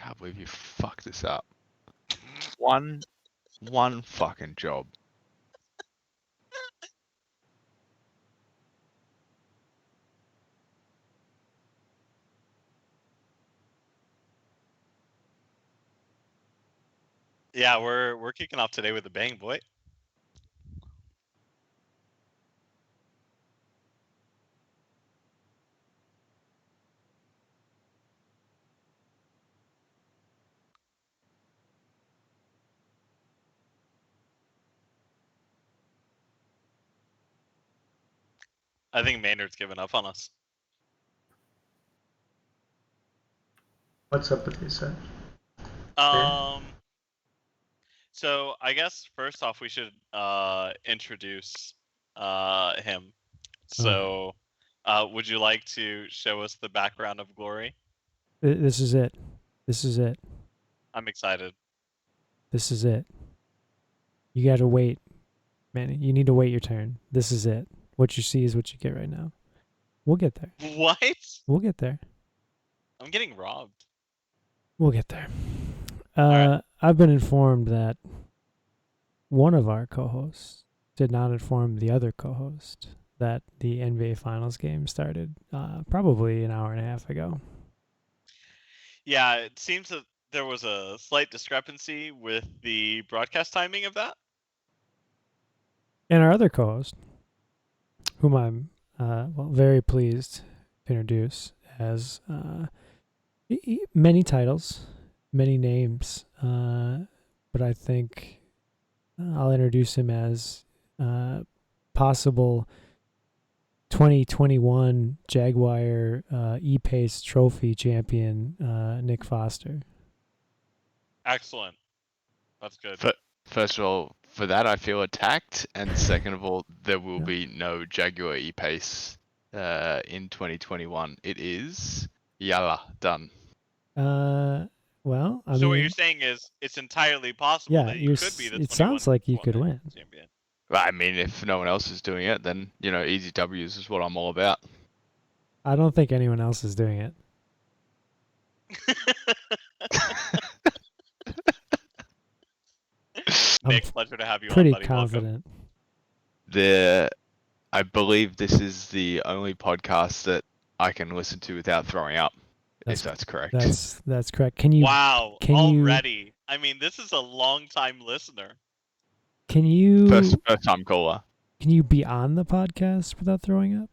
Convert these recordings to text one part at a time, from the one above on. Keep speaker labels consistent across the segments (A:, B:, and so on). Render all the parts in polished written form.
A: can't believe you fucked this up. One fucking job.
B: Yeah, we're kicking off today with a bang, boy. I think Maynard's given up on us.
C: What's up with you, sir?
B: So I guess first off we should introduce him. So would you like to show us the background of Glory?
D: This is it. This is it.
B: I'm excited.
D: This is it. You gotta wait, Manny. You need to wait your turn. This is it. What you see is what you get right now. We'll get there.
B: What?
D: We'll get there.
B: I'm getting robbed.
D: We'll get there.
B: right.
D: I've been informed that one of our co-hosts did not inform the other co-host that the NBA Finals game started probably an hour and a half ago.
B: Yeah, it seems that there was a slight discrepancy with the broadcast timing of that.
D: And our other co-host, whom I'm very pleased to introduce, has many titles, many names, but I think I'll introduce him as possible 2021 Jaguar E-Pace Trophy champion, Nick Foster.
B: Excellent. That's good.
A: First of all, for that I feel attacked, and second of all, there will be no Jaguar E-Pace in 2021. It is yalla done.
D: Well, I
B: so
D: mean,
B: what you're saying is it's entirely possible that you could be the
D: it sounds like you could win.
B: Champion.
A: I mean, if no one else is doing it, then, easy W's is what I'm all about.
D: I don't think anyone else is doing it.
B: Nick, pleasure to have you
D: pretty
B: on, buddy.
D: confident.
A: I believe this is the only podcast that I can listen to without throwing up. If that's correct.
D: That's correct. Can you?
B: Wow! Already. I mean, this is a long-time listener.
D: Can you?
A: First time caller.
D: Can you be on the podcast without throwing up?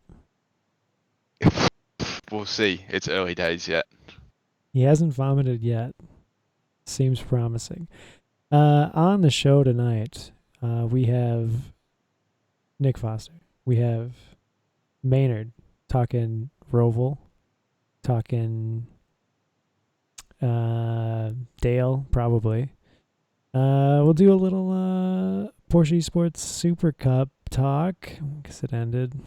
A: We'll see. It's early days yet.
D: He hasn't vomited yet. Seems promising. On the show tonight, we have Nick Foster. We have Maynard talking Roval, talking Dale, probably. We'll do a little Porsche Esports Super Cup talk, because it ended.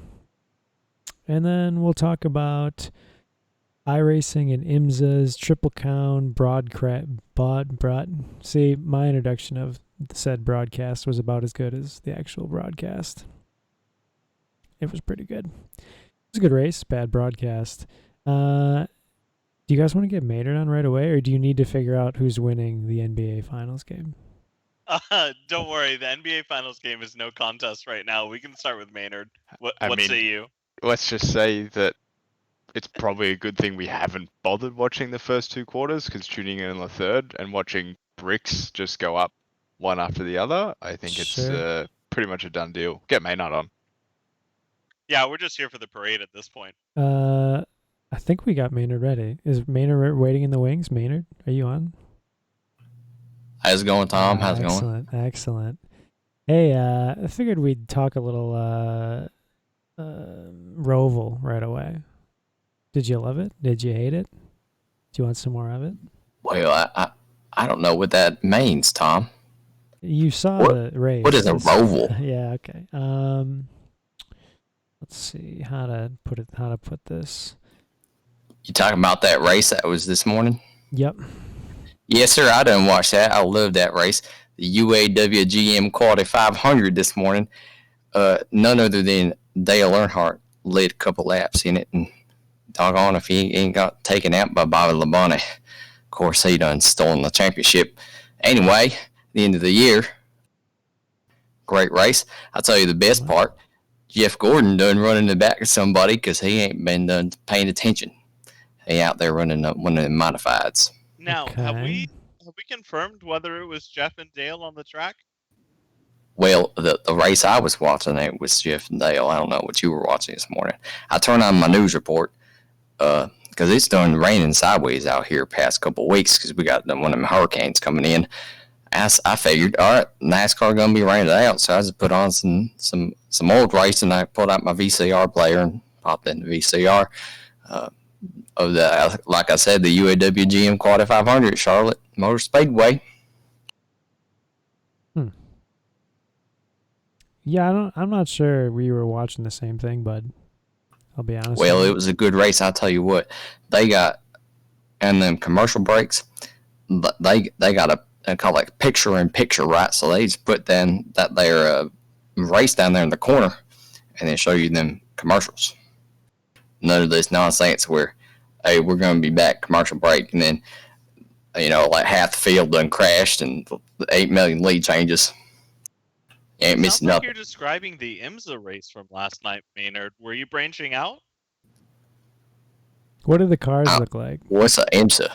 D: And then we'll talk about iRacing and IMSA's Triple Crown See, my introduction of the said broadcast was about as good as the actual broadcast. It was pretty good. It was a good race, bad broadcast. Do you guys want to get Maynard on right away, or do you need to figure out who's winning the NBA Finals game?
B: Don't worry, the NBA Finals game is no contest right now. We can start with Maynard. What say you?
A: Let's just say that it's probably a good thing we haven't bothered watching the first two quarters, because tuning in the third and watching bricks just go up one after the other, I think it's pretty much a done deal. Get Maynard on.
B: Yeah, we're just here for the parade at this point.
D: I think we got Maynard ready. Is Maynard waiting in the wings? Maynard, are you on?
E: How's it going, Tom? How's it going?
D: Excellent. Hey, I figured we'd talk a little Roval right away. Did you love it? Did you hate it? Do you want some more of it?
E: Well, I don't know what that means, Tom.
D: You saw the race.
E: What is a Roval?
D: Yeah, okay. Let's see how to put this.
E: You talking about that race that was this morning?
D: Yep.
E: Yes, sir. I didn't watch that. I love that race. The UAWGM Quality 500 this morning. None other than Dale Earnhardt led a couple laps in it, and doggone if he ain't got taken out by Bobby Labonte. Of course, he done stolen the championship. Anyway, the end of the year, great race. I'll tell you the best part. Jeff Gordon done running the back of somebody because he ain't been done paying attention. He out there running one of the modifieds.
B: Now, have
D: Okay.
B: we confirmed whether it was Jeff and Dale on the track?
E: Well, the race I was watching, it was Jeff and Dale. I don't know what you were watching this morning. I turned on my news report because it's done raining sideways out here past couple of weeks because we got one of them hurricanes coming in. I figured, all right, NASCAR gonna be rained out, so I just put on some old race, and I pulled out my VCR player and popped in the VCR of the, like I said, the UAW GM Quad 500 at Charlotte Motor Speedway.
D: Yeah, I'm not sure we were watching the same thing, bud. I'll be honest.
E: Well,
D: with
E: it
D: you.
E: was a good race. I'll tell you what, they got, and them commercial breaks, they got a call like picture in picture, right? So they just put then that their race down there in the corner, and then show you them commercials. None of this nonsense where, hey, we're going to be back, commercial break, and then like half the field done crashed and 8 million lead changes. You ain't
B: Sounds
E: missing
B: like
E: nothing.
B: you're describing the IMSA race from last night, Maynard. Were you branching out?
D: What do the cars look like?
E: What's a IMSA?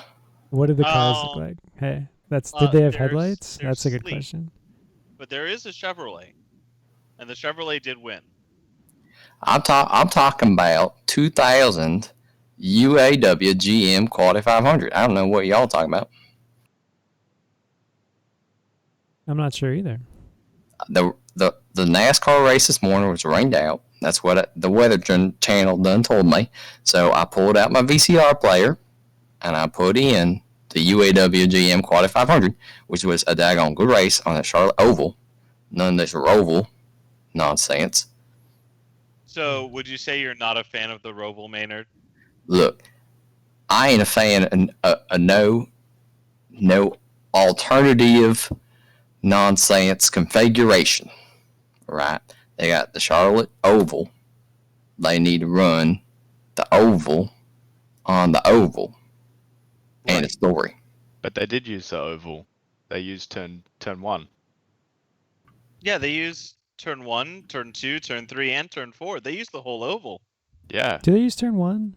D: What do the cars look like? Hey, did they have headlights? That's a good
B: sleek,
D: question.
B: But there is a Chevrolet, and the Chevrolet did win.
E: I'm talking about 2000 UAW GM Quad 500. I don't know what y'all talking about.
D: I'm not sure either.
E: The NASCAR race this morning was rained out. That's what the Weather Channel done told me. So I pulled out my VCR player and I put in the UAW GM Quad 500, which was a daggone good race on the Charlotte Oval. None of this Roval nonsense.
B: So, would you say you're not a fan of the Roval, Maynard?
E: Look, I ain't a fan of no alternative nonsense configuration. Right? They got the Charlotte Oval. They need to run the oval on the oval. And a story.
A: But they did use the oval. They used turn 1.
B: Yeah, they use turn 1, turn 2, turn 3, and turn 4. They use the whole oval.
A: Yeah.
D: Do they use turn 1?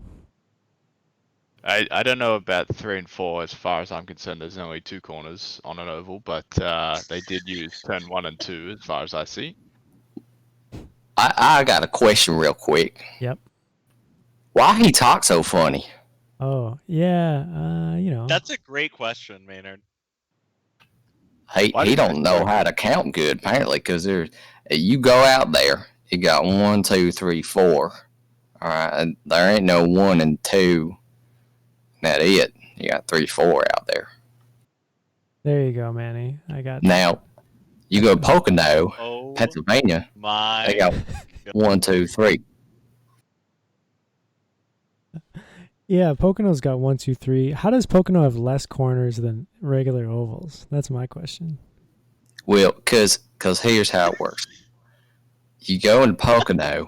A: I don't know about 3 and 4 as far as I'm concerned. There's only 2 corners on an oval, but they did use turn 1 and 2 as far as I see.
E: I got a question real quick.
D: Yep.
E: Why he talk so funny?
D: Oh, yeah,
B: That's a great question, Maynard.
E: He don't know how to count good, apparently, because you go out there, you got 1, 2, 3, 4. All right, and there ain't no 1 and 2. That it. You got 3, 4 out there.
D: There you go, Manny. I got
E: Now, you go to Pocono,
B: Oh,
E: Pennsylvania.
B: my.
E: They got 1, 2, 3.
D: Yeah, Pocono's got 1, 2, 3. How does Pocono have less corners than regular ovals? That's my question.
E: Well, cause here's how it works. You go into Pocono,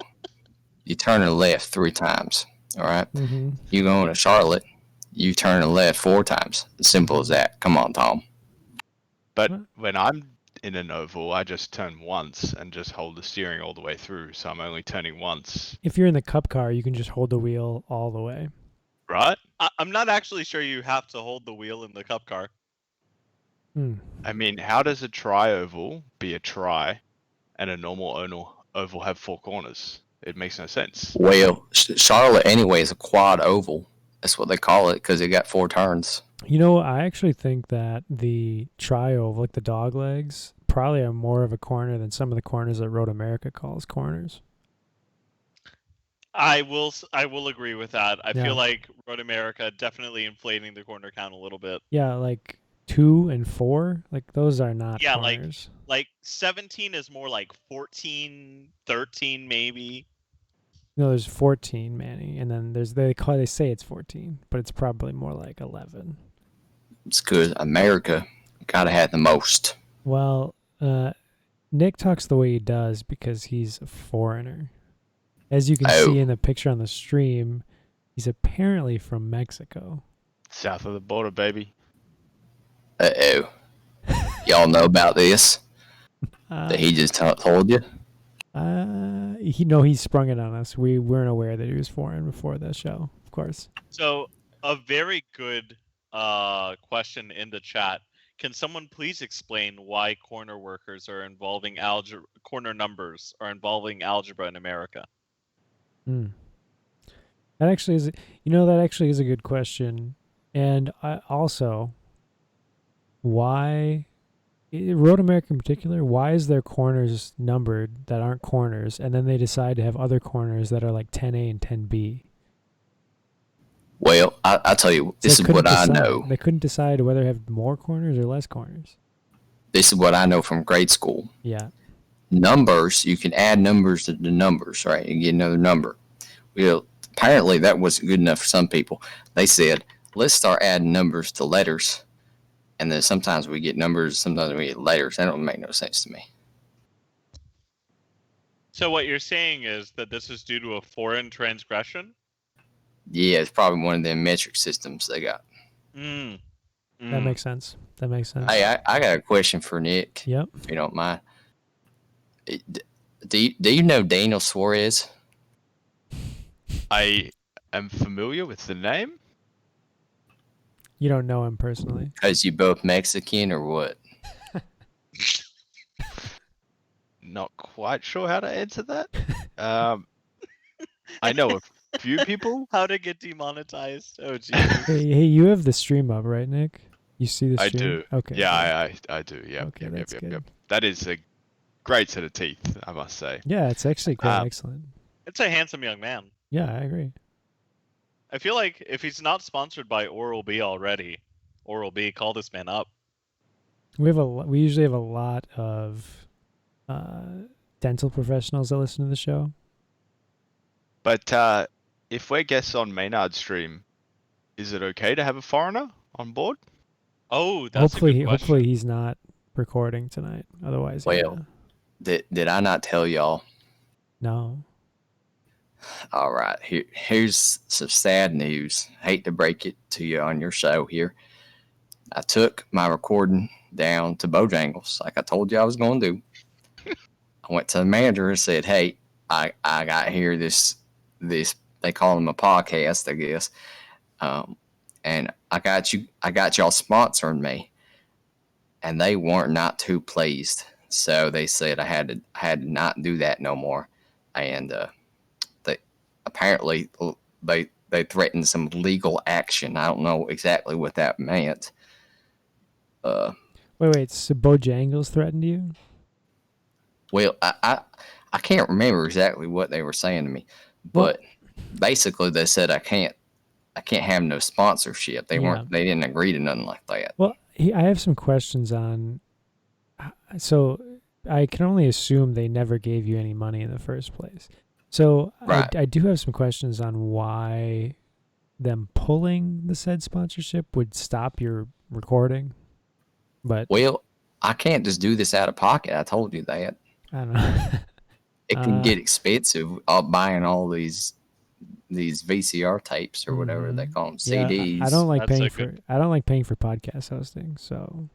E: you turn to the left 3 times. All right.
D: Mm-hmm.
E: You go into Charlotte, you turn to the left 4 times. As simple as that. Come on, Tom.
A: But
D: What?
A: when I'm in an oval, I just turn once and just hold the steering all the way through. So I'm only turning once,
D: If you're in the cup car, you can just hold the wheel all the way.
A: right?
B: I'm not actually sure you have to hold the wheel in the cup car.
A: I mean, how does a tri-oval be a tri and a normal oval have 4 corners? It makes no sense.
E: Well, Charlotte anyway is a quad oval. That's what they call it because it got 4 turns.
D: You know, I actually think that the tri-oval, like the dog legs, probably are more of a corner than some of the corners that Road America calls corners.
B: I will agree with that. I
D: Yeah.
B: feel like Road America definitely inflating the corner count a little bit.
D: Yeah, like 2 and 4, like those are not
B: Yeah, like-
D: corners.
B: Like 17 is more like 14, 13 maybe.
D: No, there's 14, Manny, and then they say it's 14, but it's probably more like 11.
E: It's good. America gotta have the most.
D: Well, Nick talks the way he does because he's a foreigner. As you can see in the picture on the stream, he's apparently from Mexico.
A: South of the border, baby.
E: Uh-oh. Y'all know about this?
D: Uh,
E: That he just told you?
D: he sprung it on us. We weren't aware that he was foreign before the show, of course.
B: So a very good question in the chat. Can someone please explain why corner workers are involving algebra? Corner numbers are involving algebra in America.
D: Hmm. That actually is, that actually is a good question. And also, why, Road America in particular, why is there corners numbered that aren't corners, and then they decide to have other corners that are like 10A and 10B?
E: Well, I'll tell you, this is what I know.
D: They couldn't decide whether to have more corners or less corners.
E: This is what I know from grade school.
D: Yeah.
E: Numbers, you can add numbers to the numbers, right? And get another number. Well, apparently that wasn't good enough for some people. They said, let's start adding numbers to letters. And then sometimes we get numbers, sometimes we get letters. That don't make no sense to me.
B: So what you're saying is that this is due to a foreign transgression?
E: Yeah, it's probably one of them metric systems they got.
D: That makes sense.
E: Hey, I got a question for Nick.
D: Yep.
E: If you don't mind. Do you know Daniel Suarez?
A: I am familiar with the name.
D: You don't know him personally.
E: Because you both Mexican or what?
A: Not quite sure how to answer that. I know a few people.
B: How to get demonetized? Oh, geez.
D: Hey, you have the stream up, right, Nick? You see the
A: I
D: stream?
A: do.
D: Okay.
A: Yeah, I do. Yeah.
D: Okay, that's good.
A: That is a great set of teeth, I must say.
D: Yeah, it's actually quite excellent.
B: It's a handsome young man.
D: Yeah, I agree.
B: I feel like if he's not sponsored by Oral-B already, Oral-B, call this man up.
D: We usually have a lot of dental professionals that listen to the show.
A: But if we're guests on Maynard's stream, is it okay to have a foreigner on board?
B: Oh, that's a good question.
D: Hopefully he's not recording tonight. Otherwise,
E: Well, did I not tell y'all?
D: No.
E: All right, here's some sad news. Hate to break it to you on your show here. I took my recording down to Bojangles, like I told you I was going to do. I went to the manager and said, "Hey, I got here this they call them a podcast, I guess, and I got y'all sponsoring me," and they weren't not too pleased. So they said I had to not do that no more, and apparently they threatened some legal action. I don't know exactly what that meant.
D: Wait. So Bojangles threatened you?
E: Well, I can't remember exactly what they were saying to me, but basically they said I can't have no sponsorship. They didn't agree to nothing like that.
D: Well, I have some questions on. So I can only assume they never gave you any money in the first place. So
E: right.
D: I do have some questions on why them pulling the said sponsorship would stop your recording. But
E: well, I can't just do this out of pocket. I told you that.
D: I don't know.
E: It can get expensive buying all these VCR tapes or whatever they call them, CDs.
D: I don't like paying for podcast hosting. So,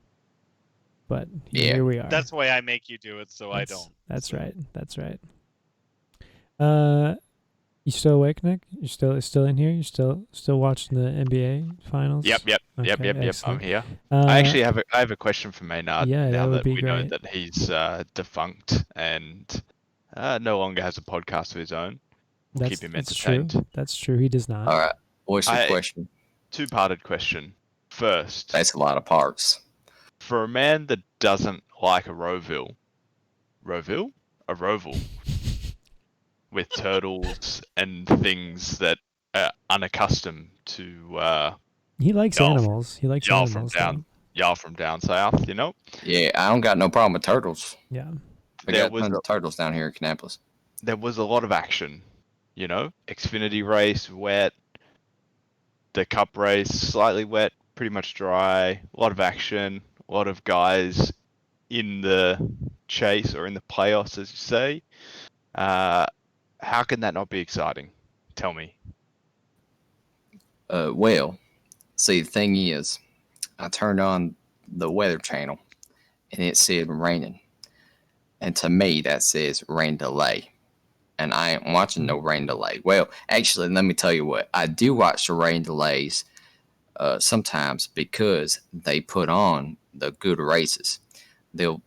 D: but here we are.
B: That's why I make you do it, so I don't.
D: That's right. That's right. You still awake, Nick? You still in here? You still watching the NBA finals?
A: Yep.
D: Okay,
A: I'm
D: excellent.
A: here. I actually have a question for Maynard.
D: Yeah,
A: now
D: that would
A: that
D: be
A: we know
D: great.
A: that he's defunct and no longer has a podcast of his own. We'll keep him entertained.
D: True. That's true. He does not.
E: All right. What's your question?
A: Two-parted question. First,
E: That's a lot of parts.
A: for a man that doesn't like a Roval, with turtles and things that are unaccustomed to
D: He likes
A: y'all
D: animals. He likes
A: y'all
D: animals.
A: y'all from down south, you know?
E: Yeah, I don't got no problem with turtles.
D: Yeah.
E: We
A: There
E: got
A: was
E: tons of turtles down here in Kannapolis.
A: There was a lot of action, you know? Xfinity race, wet. The Cup race, slightly wet, pretty much dry. A lot of action. A lot of guys in the chase or in the playoffs, as you say. How can that not be exciting? Tell me.
E: Well, see, the thing is, I turned on the Weather Channel, and it said raining. And to me, that says rain delay. And I ain't watching no rain delay. Well, actually, let me tell you what. I do watch the rain delays sometimes because they put on the good races. They'll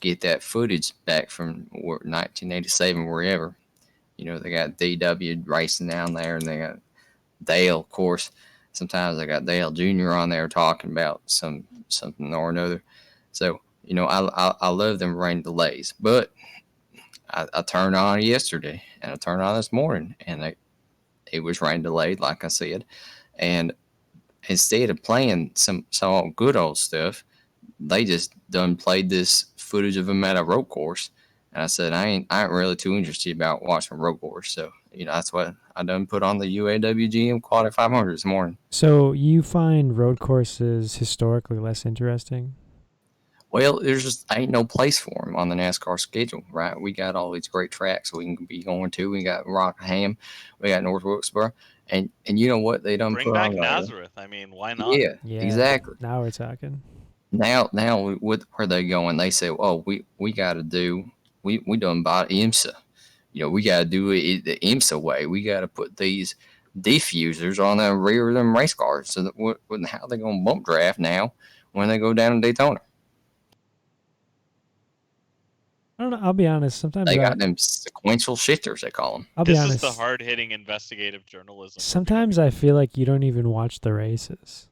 E: get that footage back from 1987, wherever. You know, they got DW racing down there, and they got Dale, of course. Sometimes they got Dale Jr. on there talking about something or another. So, you know, I love them rain delays. But I turned on yesterday, and I turned on this morning, and it was rain delayed, like I said. And instead of playing some good old stuff, they just done played this footage of them at a road course. And I said, I ain't really too interested about watching road course. So, you know, that's what I done put on the UAWGM Quality 500 this morning.
D: So you find road courses historically less interesting?
E: Well, there's just ain't no place for them on the NASCAR schedule, right? We got all these great tracks we can be going to. We got Rockingham, we got North Wilkesboro, and you know what they done
B: Bring
E: put
B: back
E: on
B: Nazareth. I mean, why not?
E: Yeah, exactly.
D: Now we're talking.
E: Now, where they going? They say, "Oh, we got to do. We done bought IMSA. You know, we got to do it the IMSA way. We got to put these diffusers on the rear of them race cars. So that how they gonna bump draft now when they go down to Daytona?
D: I don't know. I'll be honest. Sometimes
E: They got them sequential shifters, they call them.
D: I'll be
B: This
D: honest.
B: is the hard-hitting investigative journalism.
D: Sometimes I feel like you don't even watch the races.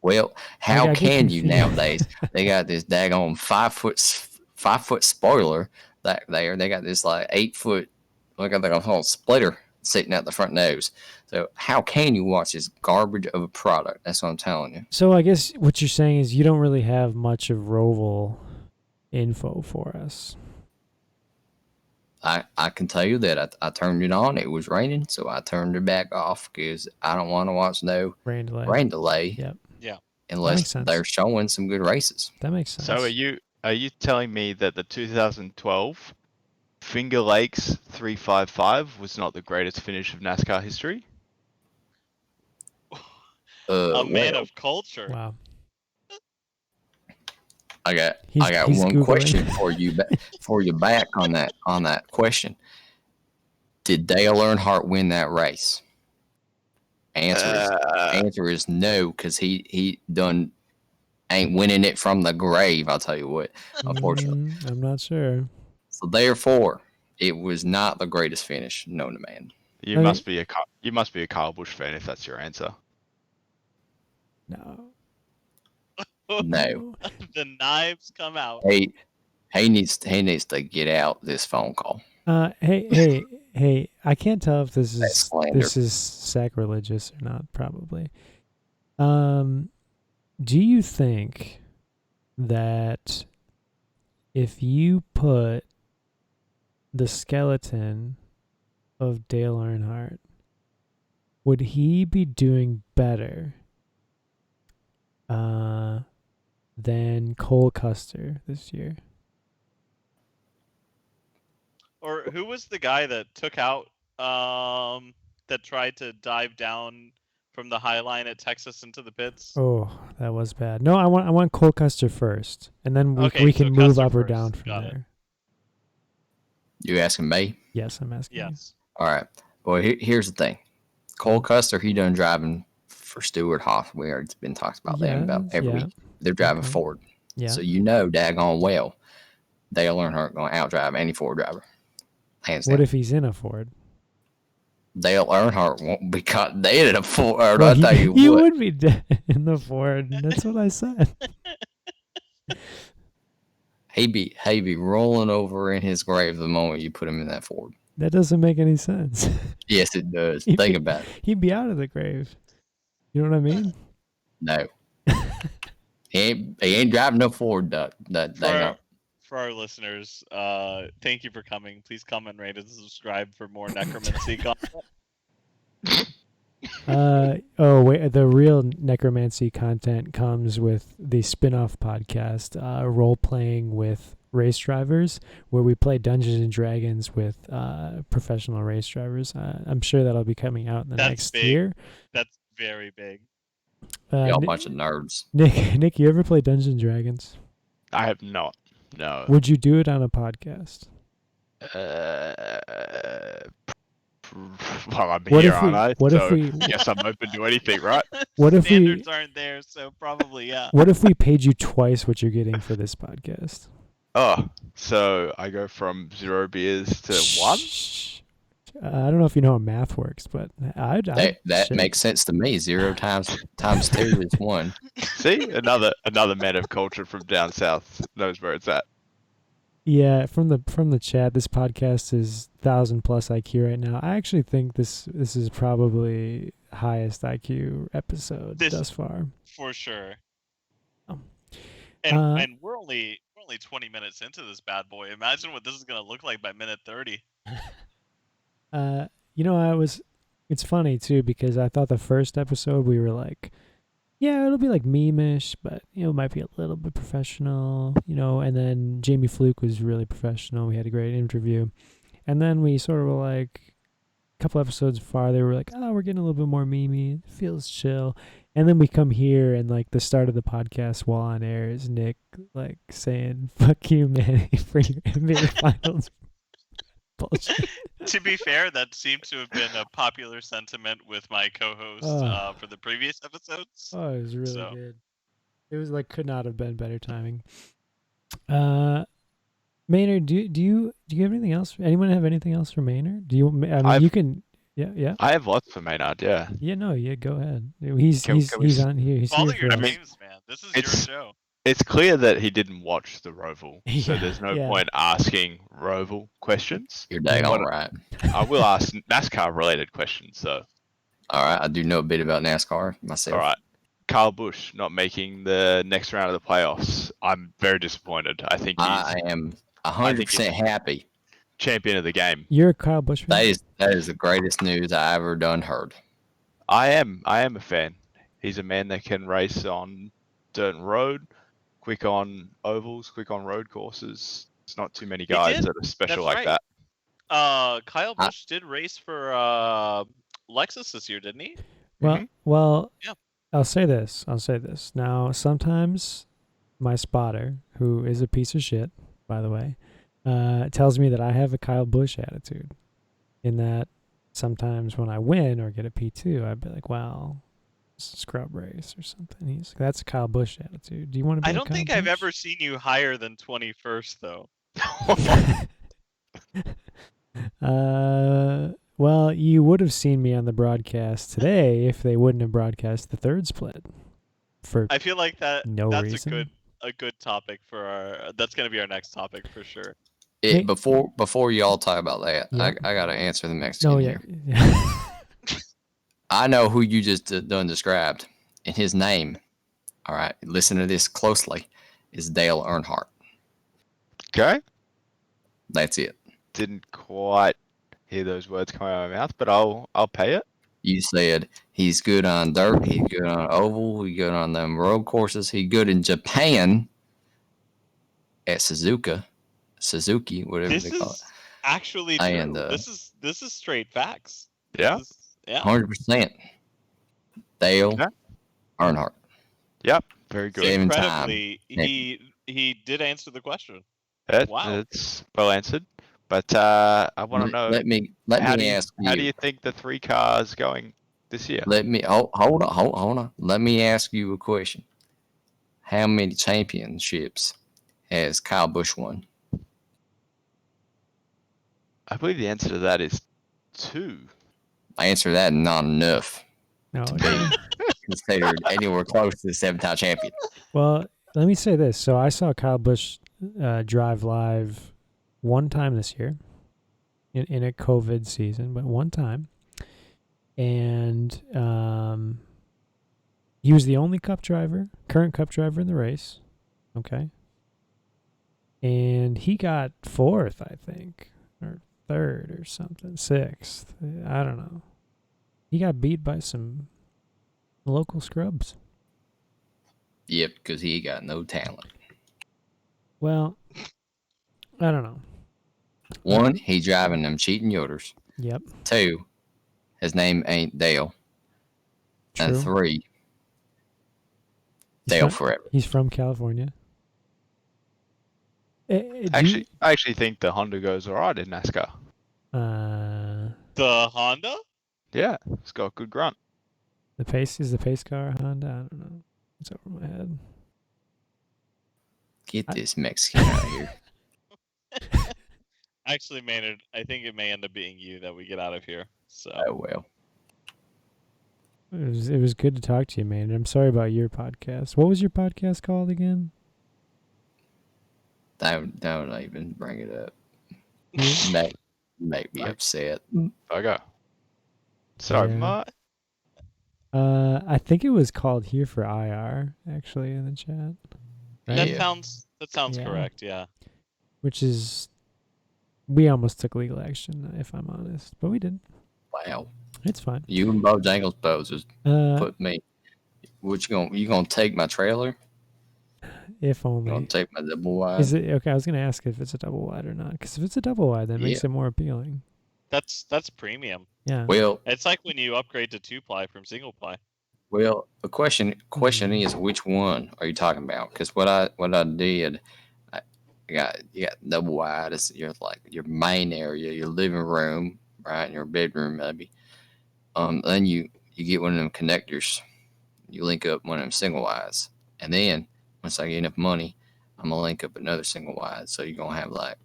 E: Well, how
D: I get
E: can you
D: confused.
E: nowadays? They got this daggone 5 foot spoiler that there. They got this like 8 foot, look at the whole splitter sitting out the front nose. So how can you watch this garbage of a product? That's what I'm telling you.
D: So I guess what you're saying is you don't really have much of Roval info for us.
E: I can tell you that I turned it on. It was raining, so I turned it back off because I don't want to watch no
D: Rain delay.
E: rain delay.
D: Yep.
B: Yeah.
E: Unless
D: makes sense.
E: they're showing some good races.
D: That makes sense.
A: So are you telling me that the 2012 Finger Lakes 355 was not the greatest finish of NASCAR history?
B: A man
E: Well,
B: of culture.
D: Wow.
E: I got
D: He's
E: one
D: Googling.
E: question for you back on that question. Did Dale Earnhardt win that race? Answer is no, because he done ain't winning it from the grave. I'll tell you what, unfortunately.
D: I'm not sure.
E: So therefore, it was not the greatest finish known to man.
A: You
D: Okay.
A: must be a Kyle Busch fan if that's your answer.
D: No.
E: No,
B: The knives come out.
E: he needs to get out this phone call.
D: Hey! I can't tell if this
E: That's
D: is
E: slander.
D: sacrilegious or not. Probably. Do you think that if you put the skeleton of Dale Earnhardt, would he be doing better than Cole Custer this year?
B: Or who was the guy that took out that tried to dive down from the high line at Texas into the pits?
D: Oh, that was bad. No, I want Cole Custer first, and then we
B: Okay,
D: can
B: so
D: move
B: Custer
D: up or
B: first.
D: down from
B: Got it.
D: there.
E: You asking me?
D: Yes, I'm asking. you.
B: Yes.
E: All right. Well, here's the thing. Cole Custer, he done driving for Stuart Hoff. We already been talking about them about
D: Yes,
E: every
D: yeah.
E: week. They're driving
D: Okay.
E: Ford.
D: Yeah.
E: So you know daggone well Dale Earnhardt going to outdrive any Ford driver. Hands down.
D: What if he's in a Ford?
E: Dale Earnhardt won't be caught dead in a Ford.
D: Well,
E: I'll tell you
D: he
E: what.
D: would be dead in the Ford. That's what I said.
E: He'd be rolling over in his grave the moment you put him in that Ford.
D: That doesn't make any sense.
E: Yes, it does.
D: He'd
E: Think
D: be-
E: about it.
D: He'd be out of the grave. You know what I mean?
E: No. He ain't driving no Ford.
B: For our listeners, thank you for coming. Please comment, rate, and subscribe for more necromancy content.
D: The real necromancy content comes with the spin-off podcast, role playing with race drivers, where we play Dungeons and Dragons with professional race drivers. I'm sure that'll be coming out in the
B: That's
D: next
B: big.
D: year.
B: That's very big.
E: Y'all a
D: Nick,
E: bunch of nerds.
D: Nick, you ever play Dungeons and Dragons?
A: I have not. No.
D: Would you do it on a podcast?
A: Well, I'm
D: What
A: here,
D: if we-
A: aren't I?
D: what if
A: so
D: we-
A: yes, I'm open to anything, right?
D: What if we-
B: Standards aren't there, so probably yeah.
D: What if we paid you twice what you're getting for this podcast?
A: Oh, so I go from 0 beers to 1?
D: Shh. I don't know if you know how math works, but
E: That
D: shit.
E: makes sense to me. 0 times 2 is 1.
A: See, another man of culture from down south knows where it's at.
D: Yeah, from the chat, this podcast is 1,000+ IQ right now. I actually think this is probably highest IQ episode
B: This-
D: thus far.
B: For sure.
D: Um,
B: And we're only 20 minutes into this bad boy. Imagine what this is gonna look like by minute 30.
D: It's funny too because I thought the first episode we were like, yeah, it'll be like meme-ish, but it might be a little bit professional, and then Jamie Fluke was really professional. We had a great interview. And then we sort of were like a couple episodes farther, we're like, oh, we're getting a little bit more memey. It feels chill. And then we come here and like the start of the podcast while on air is Nick like saying, fuck you, Manny, for your NBA finals. Bullshit.
B: To be fair, that seemed to have been a popular sentiment with my co-host
D: Oh.
B: for the previous episodes.
D: Oh, it was really
B: So-
D: good. It was like could not have been better timing. Maynard, do you have anything else? Anyone have anything else for Maynard? Do you? I mean,
A: I've-
D: you can. Yeah.
A: I have lots for Maynard, yeah.
D: Yeah. No. Yeah. Go ahead. He's
A: Can we
D: he's
A: s-
D: on here. He's
B: Follow
D: here
B: your
D: for us.
B: dreams, man. This is your
A: It's-
B: show.
A: It's clear that he didn't watch the Roval, so
D: Yeah,
A: there's no
D: yeah.
A: point asking Roval questions.
E: You're dang
A: What-
E: all right.
A: I will ask NASCAR-related questions, though.
E: All right, I do know a bit about NASCAR myself.
A: All right. Carl Busch not making the next round of the playoffs. I'm very disappointed. I think he's
E: I am
A: I think
E: 100% happy.
A: champion of the game.
D: You're a Kyle Busch fan.
E: That is the greatest news I ever done heard.
A: I am a fan. He's a man that can race on dirt and road, quick on ovals, quick on road courses. It's not too many guys
B: did.
A: that are special
B: That's
A: like
B: right.
A: that.
B: Kyle Busch did race for Lexus this year, didn't he?
D: Well.
B: Yeah.
D: I'll say this. Now, sometimes my spotter, who is a piece of shit, by the way, tells me that I have a Kyle Busch attitude. In that, sometimes when I win or get a P2, I'd be like, "Well, it's a scrub race or something." He's like, "That's a Kyle Busch attitude. Do you want to be?"
B: I
D: a
B: don't
D: Kyle
B: think I've
D: Busch?"
B: ever seen you higher than 21st, though.
D: Well, you would have seen me on the broadcast today if they wouldn't have broadcast the third split. For
B: I feel like that's
D: reason.
B: a good topic for our. That's gonna be our next topic for sure.
D: Hey.
E: Before y'all talk about that,
D: Yeah.
E: I gotta answer the Mexican
D: no, yeah.
E: here. I know who you just done described, and his name, all right, listen to this closely, is Dale Earnhardt.
A: Okay.
E: That's it.
A: Didn't quite hear those words coming out of my mouth, but I'll pay it.
E: You said he's good on dirt, he's good on oval, he's good on them road courses, he's good in Japan at Suzuki, whatever
B: This
E: they call it.
B: is actually true.
E: And,
B: This is straight facts.
A: Yeah.
B: Yeah.
E: 100%. Dale
A: Yeah.
E: Earnhardt.
A: Yep. Very good.
E: Same time.
B: Incredibly, he did answer the question. Wow.
A: It's well answered. But I want to know
E: Let me
A: how do
E: ask you.
A: how do you think the 3 cars going this year?
E: Let me hold on. Let me ask you a question. How many championships has Kyle Busch won?
A: I believe the answer to that is 2.
E: Answer that, not enough.
D: No.
E: Considered anywhere close to the 7-time champion.
D: Well, let me say this. So I saw Kyle Busch drive live one time this year in a COVID season, but one time. And he was the only current Cup driver in the race. Okay. And he got 4th, I think, or 3rd or something, 6th. I don't know. He got beat by some local scrubs.
E: Yep, because he got no talent.
D: Well, I don't know.
E: 1, he driving them cheating Yoders.
D: Yep.
E: 2, his name ain't Dale. And
D: True.
E: 3, Dale
D: from,
E: forever.
D: he's from California.
A: I actually think the Honda goes alright in NASCAR.
B: The Honda?
A: Yeah, it's got a good grunt.
D: The pace car Honda. I don't know. It's over my head.
E: Get this Mexican out of here.
B: Actually, Maynard, I think it may end up being you that we get out of here. So
E: Oh well.
D: It was good to talk to you, man. I'm sorry about your podcast. What was your podcast called again?
E: Don't even bring it up. Make me upset.
A: Bugger. Sorry,
D: Yeah.
A: Matt.
D: I think it was called Here for IR, actually, in the chat.
B: that
E: Yeah.
B: sounds
D: Yeah.
B: correct. Yeah.
D: Which is, we almost took legal action, if I'm honest, but we didn't.
E: Wow.
D: It's fine.
E: You and Bojangles poses
D: Uh,
E: put me. What you gonna take my trailer?
D: if
E: You gonna
D: only.
E: take my double wide?
D: Is it okay? I was gonna ask if it's a double wide or not, because if it's a double wide, that makes it more appealing.
B: That's premium.
D: Yeah.
E: Well,
B: It's like when you upgrade to 2-ply from single ply.
E: well, the question is, which one are you talking about? Because what I did, you got double wide. It's your your main area, your living room, right, your bedroom maybe. Then you get one of them connectors. You link up one of them single wides, and then once I get enough money, I'm gonna link up another single wide. So you're gonna have like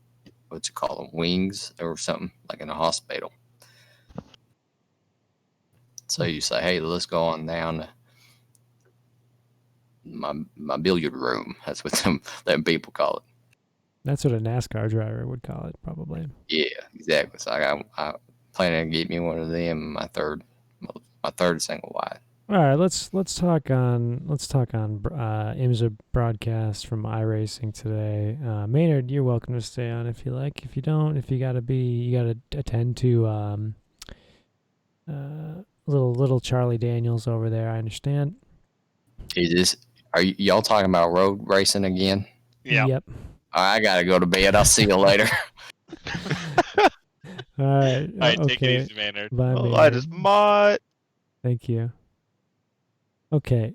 E: what's it called, wings or something like in a hospital. So you say, hey, let's go on down to my billiard room. That's what them people call it.
D: That's what a NASCAR driver would call it, probably.
E: Yeah, exactly. So I plan to get me one of them. My third single wide.
D: All right, let's talk on IMSA broadcast from iRacing today. Maynard, you're welcome to stay on if you like. If you don't, if you gotta attend to little Charlie Daniels over there. I understand.
E: Are y'all talking about road racing again?
B: Yeah.
D: Yep.
E: I gotta go to bed. I'll see you later.
D: All right.
B: All right, take
D: okay.
B: it easy, Maynard.
D: Bye,
A: Well,
D: Maynard.
A: I just might.
D: Thank you. Okay.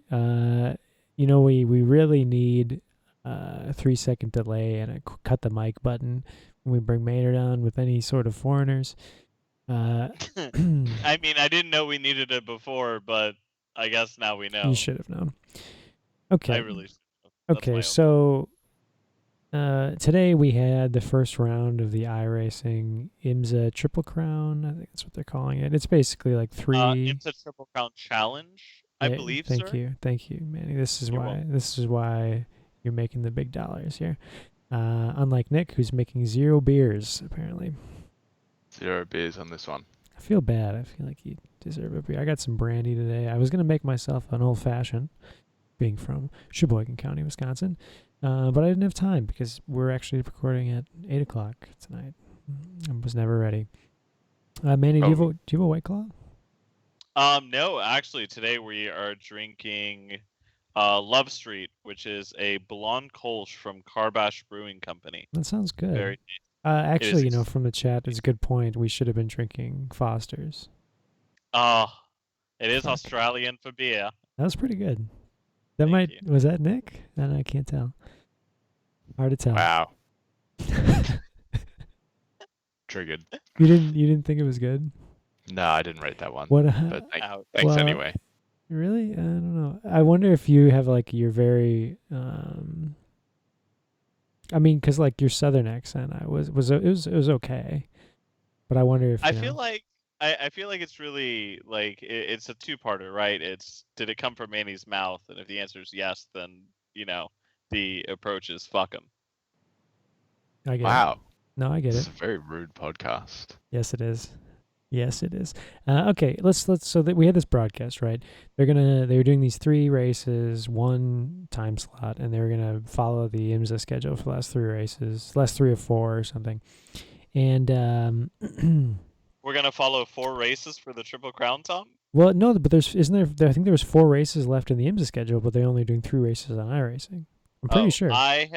D: We really need a 3-second delay and a cut the mic button when we bring Maynard on with any sort of foreigners.
B: I mean, I didn't know we needed it before, but I guess now we know.
D: You should have known. Okay.
B: I really should have. That's my
D: Okay,
B: own.
D: so today we had the first round of the iRacing IMSA Triple Crown. I think that's what they're calling it. It's basically like three.
B: IMSA Triple Crown Challenge, I
D: Yeah,
B: believe,
D: Thank
B: sir.
D: you, Manny. This is
B: You're
D: why
B: welcome.
D: this is why you're making the big dollars here. Unlike Nick, who's making 0 beers apparently.
A: 0 beers on this one.
D: I feel bad. I feel like you deserve a beer. I got some brandy today. I was gonna make myself an old fashioned, being from Sheboygan County, Wisconsin, but I didn't have time because we're actually recording at 8:00 tonight. I was never ready. Manny, do you have a White Claw?
B: No, actually, today we are drinking Love Street, which is a blonde Kolsch from Carbash Brewing Company.
D: That sounds good.
B: Very
D: Actually,
B: is
D: from the chat, it's a good point. We should have been drinking Foster's.
B: it is
D: Fuck.
B: Australian for beer.
D: That was pretty good.
B: Thank you.
D: Was that Nick? I can't tell. Hard to tell.
A: Wow. Triggered.
D: You didn't think it was good?
A: No, I didn't rate that one.
D: What?
A: But
B: Ouch.
A: thanks
D: Well,
A: anyway.
D: Really? I don't know. I wonder if you have like your very I mean, because like your southern accent, it was okay, but I wonder if
B: I feel like it's really like it's a two-parter, right? It's did it come from Manny's mouth, and if the answer is yes, then the approach is fuck him.
D: I get it.
A: Wow.
D: No, I get
A: This is
D: it.
A: a very rude podcast.
D: Yes, it is. Yes, it is. Okay, let's. So that we had this broadcast, right? They were doing these 3 races, 1 time slot, and they were gonna follow the IMSA schedule for the last 3 races, last 3 or 4 or something. And
B: We're gonna follow 4 races for the Triple Crown, Tom.
D: well, no, but isn't there? I think there was 4 races left in the IMSA schedule, but they're only doing 3 races on iRacing. I'm pretty sure.
B: I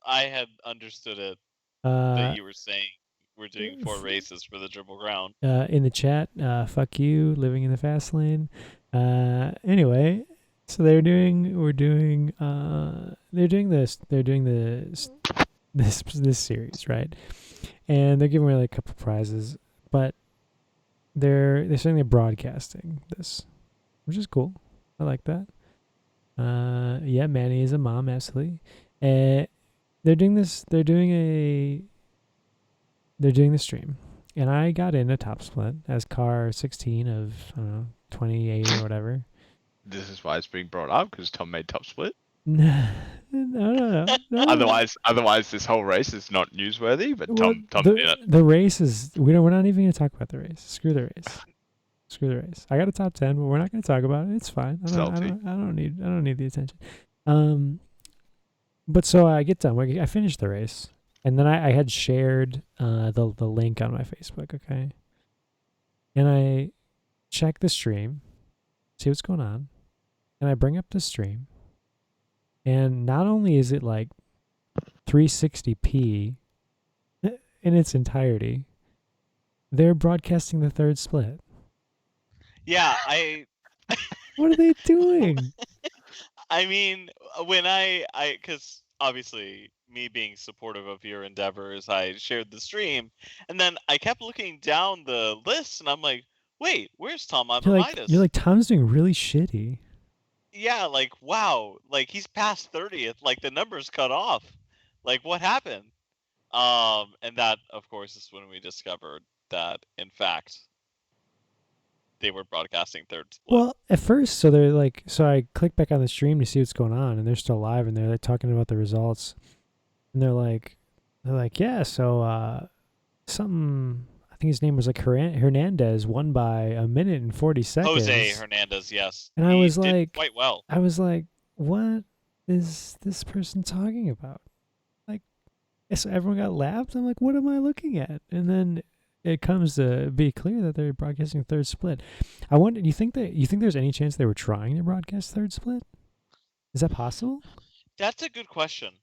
B: had understood it that you were saying we're doing 4 races for the Triple Crown.
D: In the chat, fuck you, living in the fast lane. Anyway, So they're doing this series, right? And they're giving away like a couple prizes, but they're saying they're broadcasting this, which is cool. I like that. Yeah, Manny is a mom, absolutely. They're doing this. They're doing the stream, and I got in a top split as car 16 of I don't know 28 or whatever.
A: This is why it's being brought up because Tom made top split.
D: No.
A: Otherwise, this whole race is not newsworthy. But
D: Well,
A: Tom did it.
D: the race is we're not even gonna talk about the race. Screw the race. Screw the race. I got a top 10, but we're not gonna talk about it. It's fine. I don't need the attention. But so I get done. I finished the race, and then I had shared the link on my Facebook. Okay, and I check the stream, see what's going on, and I bring up the stream, and not only is it like 360p in its entirety, they're broadcasting the third split.
B: Yeah,
D: What are they doing?
B: I mean, when because obviously me being supportive of your endeavors, I shared the stream, and then I kept looking down the list, and I'm like, wait, where's Tom
D: You're
B: Abamaitis?
D: like Tom's doing really shitty.
B: Yeah, like wow, like he's past 30th, like the number's cut off. Like what happened? And that of course is when we discovered that in fact they were broadcasting third split.
D: Well, at first, so I click back on the stream to see what's going on, and they're still live, and they're like talking about the results, and they're like, yeah, so something. I think his name was like Hernandez won by a minute and 40 seconds.
B: Jose Hernandez, yes.
D: And I was
B: did
D: like,
B: quite well.
D: I was like, what is this person talking about? Like, so everyone got lapped. I'm like, what am I looking at? And then it comes to be clear that they're broadcasting third split. I wonder, you think there's any chance they were trying to broadcast third split? Is that possible?
B: That's a good question.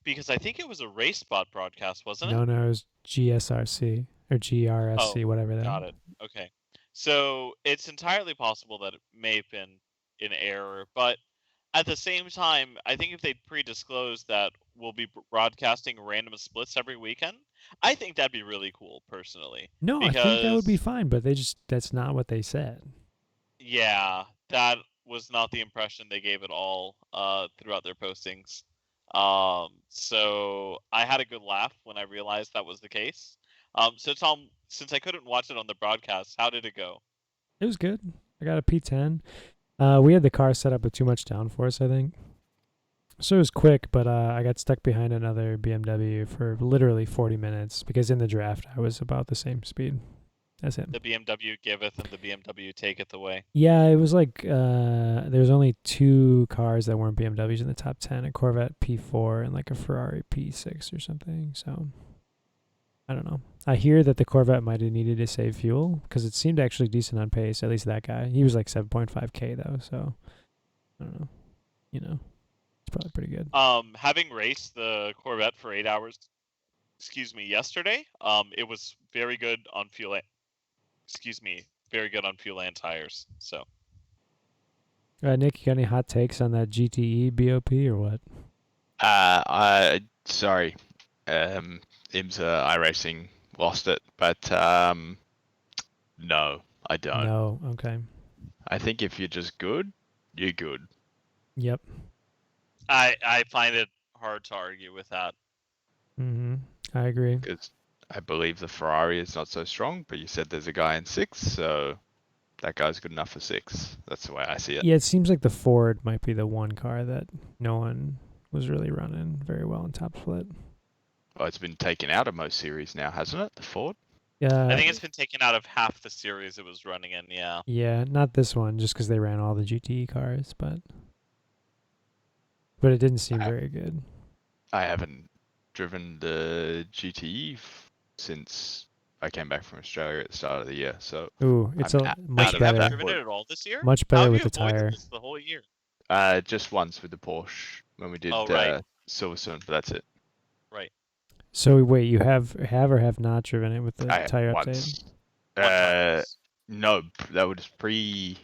B: Because I think it was a race spot broadcast, wasn't it?
D: No, it was GSRC or GRSC, whatever that.
B: Got it. Okay. So it's entirely possible that it may have been in error, but at the same time, I think if they pre-disclosed that we'll be broadcasting random splits every weekend, I think that'd be really cool, personally.
D: No, I think that would be fine, but that's not what they said.
B: Yeah, that was not the impression they gave at all throughout their postings. So I had a good laugh when I realized that was the case. So Tom, since I couldn't watch it on the broadcast, how did it go?
D: It was good. I got a P10. We had the car set up with too much downforce, I think. So it was quick, but I got stuck behind another BMW for literally 40 minutes because in the draft I was about the same speed as him.
B: The BMW giveth and the BMW taketh away.
D: Yeah, it was like there was only two cars that weren't BMWs in the top 10, a Corvette P4 and like a Ferrari P6 or something. So I don't know. I hear that the Corvette might have needed to save fuel because it seemed actually decent on pace, at least that guy. He was like 7.5K though, so I don't know. You know, it's probably pretty good.
B: Having raced the Corvette for 8 hours, yesterday, it was very good on fuel. Very good on fuel and tires. So.
D: Nick, you got any hot takes on that GTE BOP or what?
A: Sorry, IMSA iRacing lost it, but no, I don't.
D: No, okay.
A: I think if you're just good, you're good.
D: Yep.
B: I find it hard to argue with that.
D: I agree.
A: Because I believe the Ferrari is not so strong, but you said there's a guy in 6, so that guy's good enough for 6. That's the way I see it.
D: Yeah, it seems like the Ford might be the one car that no one was really running very well in top split.
A: Oh, it's been taken out of most series now, hasn't it? The Ford?
D: Yeah.
B: I think it's been taken out of half the series it was running in, yeah.
D: Yeah, not this one, just because they ran all the GTE cars, but it didn't seem very good.
A: I haven't driven the GTE since I came back from Australia at the start of the year, so
D: Ooh, it's
A: I'm
D: much
A: out of
B: You haven't
A: that.
D: better.
B: driven it at all this year?
D: Much
B: How
D: better
B: have
D: with
B: you
D: the
B: avoided
D: tire.
B: this the whole year?
A: just once with the Porsche when we did
B: right.
A: Silverstone, but that's it.
B: Right.
D: So wait, you have or have not driven it with the
A: I
D: tire
A: once.
D: update?
B: What tires?
A: No, that was pre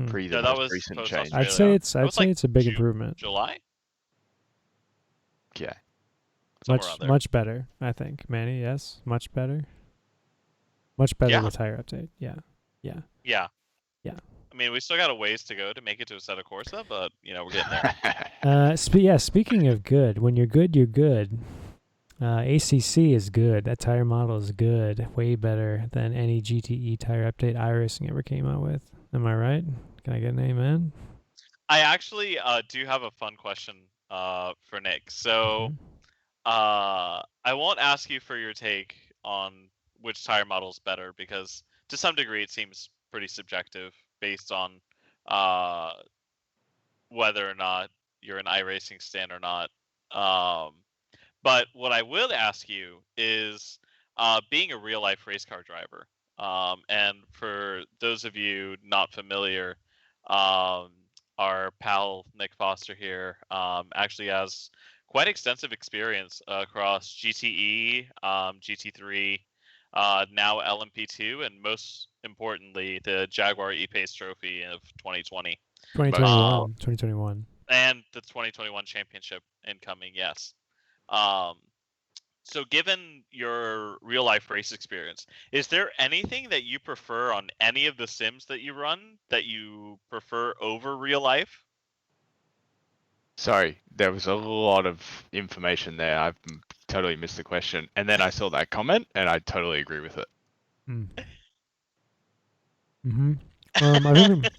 A: pre the
B: No, that
A: most
B: was
A: recent
B: post
A: change.
B: Australia.
D: I'd say
B: That was
D: it's
B: like
D: a big
B: June,
D: improvement.
B: July,
A: Yeah.
B: somewhere around there.
D: Much better, I think. Manny, yes, much better. Much better
B: Yeah.
D: with higher update. Yeah.
B: Yeah.
D: Yeah.
B: I mean, we still got a ways to go to make it to Assetto Corsa, but we're getting there.
D: Speaking of good, when you're good, you're good. ACC is good. That tire model is good. Way better than any GTE tire update iRacing ever came out with. Am I right? Can I get an amen?
B: I actually do have a fun question for Nick. So
D: Mhm.
B: I won't ask you for your take on which tire model is better because to some degree it seems pretty subjective based on whether or not you're an iRacing stan or not. But what I will ask you is being a real life race car driver. And for those of you not familiar, our pal Nick Foster here actually has quite extensive experience across GTE, GT3, now LMP2, and most importantly, the Jaguar E-Pace Trophy of 2020.
D: 2021.
B: And the 2021 championship incoming, yes. So given your real life race experience, is there anything that you prefer on any of the sims that you run that you prefer over real life?
A: Sorry, there was a lot of information there. I've totally missed the question. And then I saw that comment and I totally agree with it.
D: Mm-hmm. I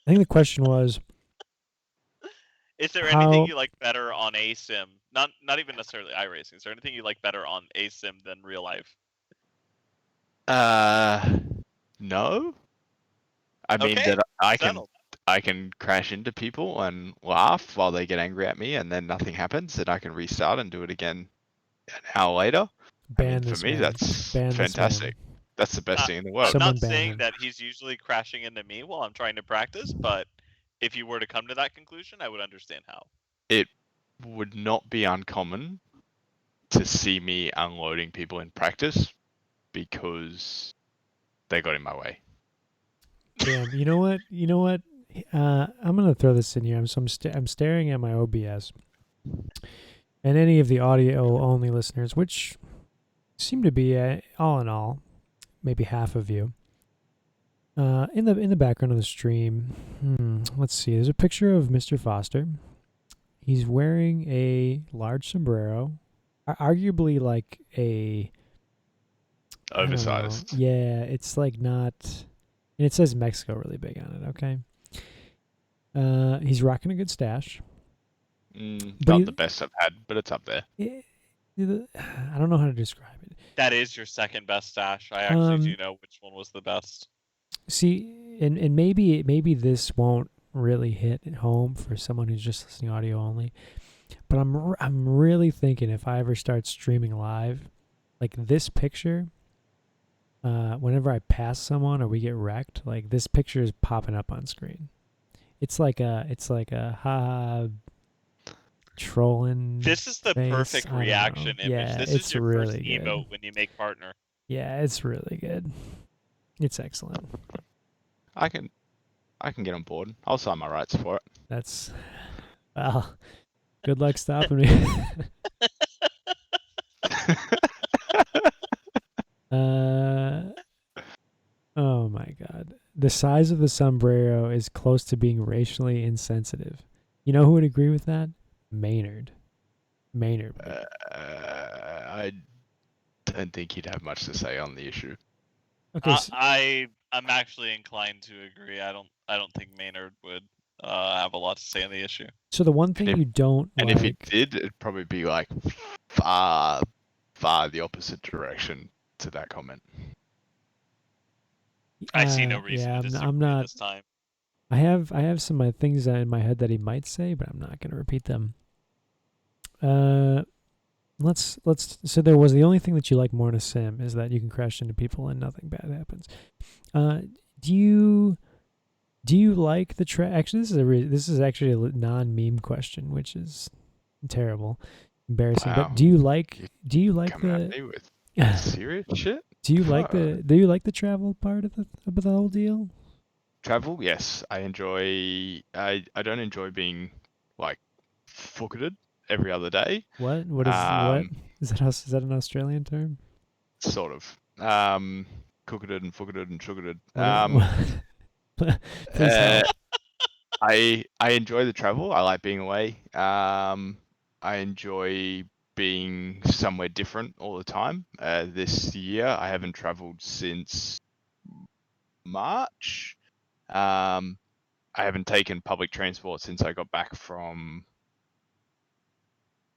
D: think the question was,
B: Is there
D: How-
B: anything you like better on a sim? Not even necessarily iRacing. Is there anything you like better on a sim than real life?
A: No. I mean
B: Okay,
A: that
B: settled.
A: I can crash into people and laugh while they get angry at me and then nothing happens and I can restart and do it again an hour later.
D: ban
A: for
D: this
A: me
D: man.
A: that's
D: Ban this man.
A: fantastic. That's the best thing in the world.
B: I'm
D: Someone
B: not
D: ban
B: saying
D: him.
B: that he's usually crashing into me while I'm trying to practice, but if you were to come to that conclusion, I would understand how.
A: It would not be uncommon to see me unloading people in practice because they got in my way.
D: Damn. You know what? I'm gonna throw this in here. I'm staring at my OBS, and any of the audio only listeners, which seem to be all in all, maybe half of you. In the background of the stream, let's see. There's a picture of Mr. Foster. He's wearing a large sombrero, arguably like a I don't know.
A: Oversized.
D: Yeah, it's like not, and it says Mexico really big on it. Okay. He's rocking a good stash. But
A: Not
D: he-
A: the best I've had, but it's up there.
D: I don't know how to describe it.
B: That is your second best stash. I actually do know which one was the best.
D: See, and maybe this won't really hit home for someone who's just listening audio only, but I'm really thinking if I ever start streaming live, like this picture, whenever I pass someone or we get wrecked, like this picture is popping up on screen. It's like a ha trolling.
B: This is the
D: face,
B: perfect
D: I don't know.
B: reaction image.
D: Yeah,
B: This
D: it's
B: is your
D: really
B: first
D: good.
B: emote when you make partner.
D: Yeah, it's really good. It's excellent.
A: I can get on board. I'll sign my rights for it.
D: That's well. Good luck stopping me. Oh my God. The size of the sombrero is close to being racially insensitive. You know who would agree with that? Maynard. Maynard.
A: I don't think he'd have much to say on the issue.
D: Okay.
B: I'm actually inclined to agree. I don't think Maynard would have a lot to say on the issue.
D: So the one thing
A: if-
D: you don't
A: And
D: like,
A: if he did, it'd probably be like far the opposite direction to that comment.
B: I see no reason
D: yeah,
B: to disagree
D: I'm not.
B: this time.
D: I have some things in my head that he might say, but I'm not going to repeat them. Let's. So there was the only thing that you like more in a sim is that you can crash into people and nothing bad happens. Do you like the track? Actually, this is actually a non-meme question, which is terrible, embarrassing.
A: Wow.
D: But do you like
A: Coming at
D: the
A: me with serious shit?
D: do you like the travel part of the whole deal?
A: travel, yes, I enjoy. I don't enjoy being like fooketed every other day.
D: What? What is what? Is that an Australian term?
A: Sort of. Cooketed and fooketed and sugared.
D: What? Please help.
A: I enjoy the travel. I like being away. I enjoy being somewhere different all the time. This year I haven't traveled since March. I haven't taken public transport since I got back from,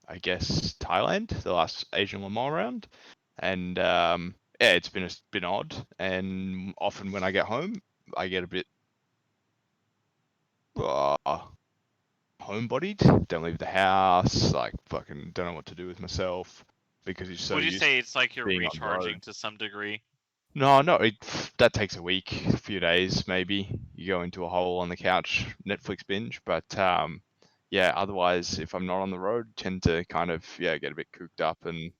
A: I guess, Thailand, the last Asian Le Mans round, and yeah, it's been odd. And often when I get home, I get a bit homebodied. Don't leave the house. Like fucking don't know what to do with myself because you're so
B: Would you
A: used
B: say it's like you're
A: being on the road.
B: recharging to some degree?
A: No, that takes a week, a few days maybe. You go into a hole on the couch, Netflix binge. But yeah, otherwise, if I'm not on the road, tend to kind of get a bit cooped up and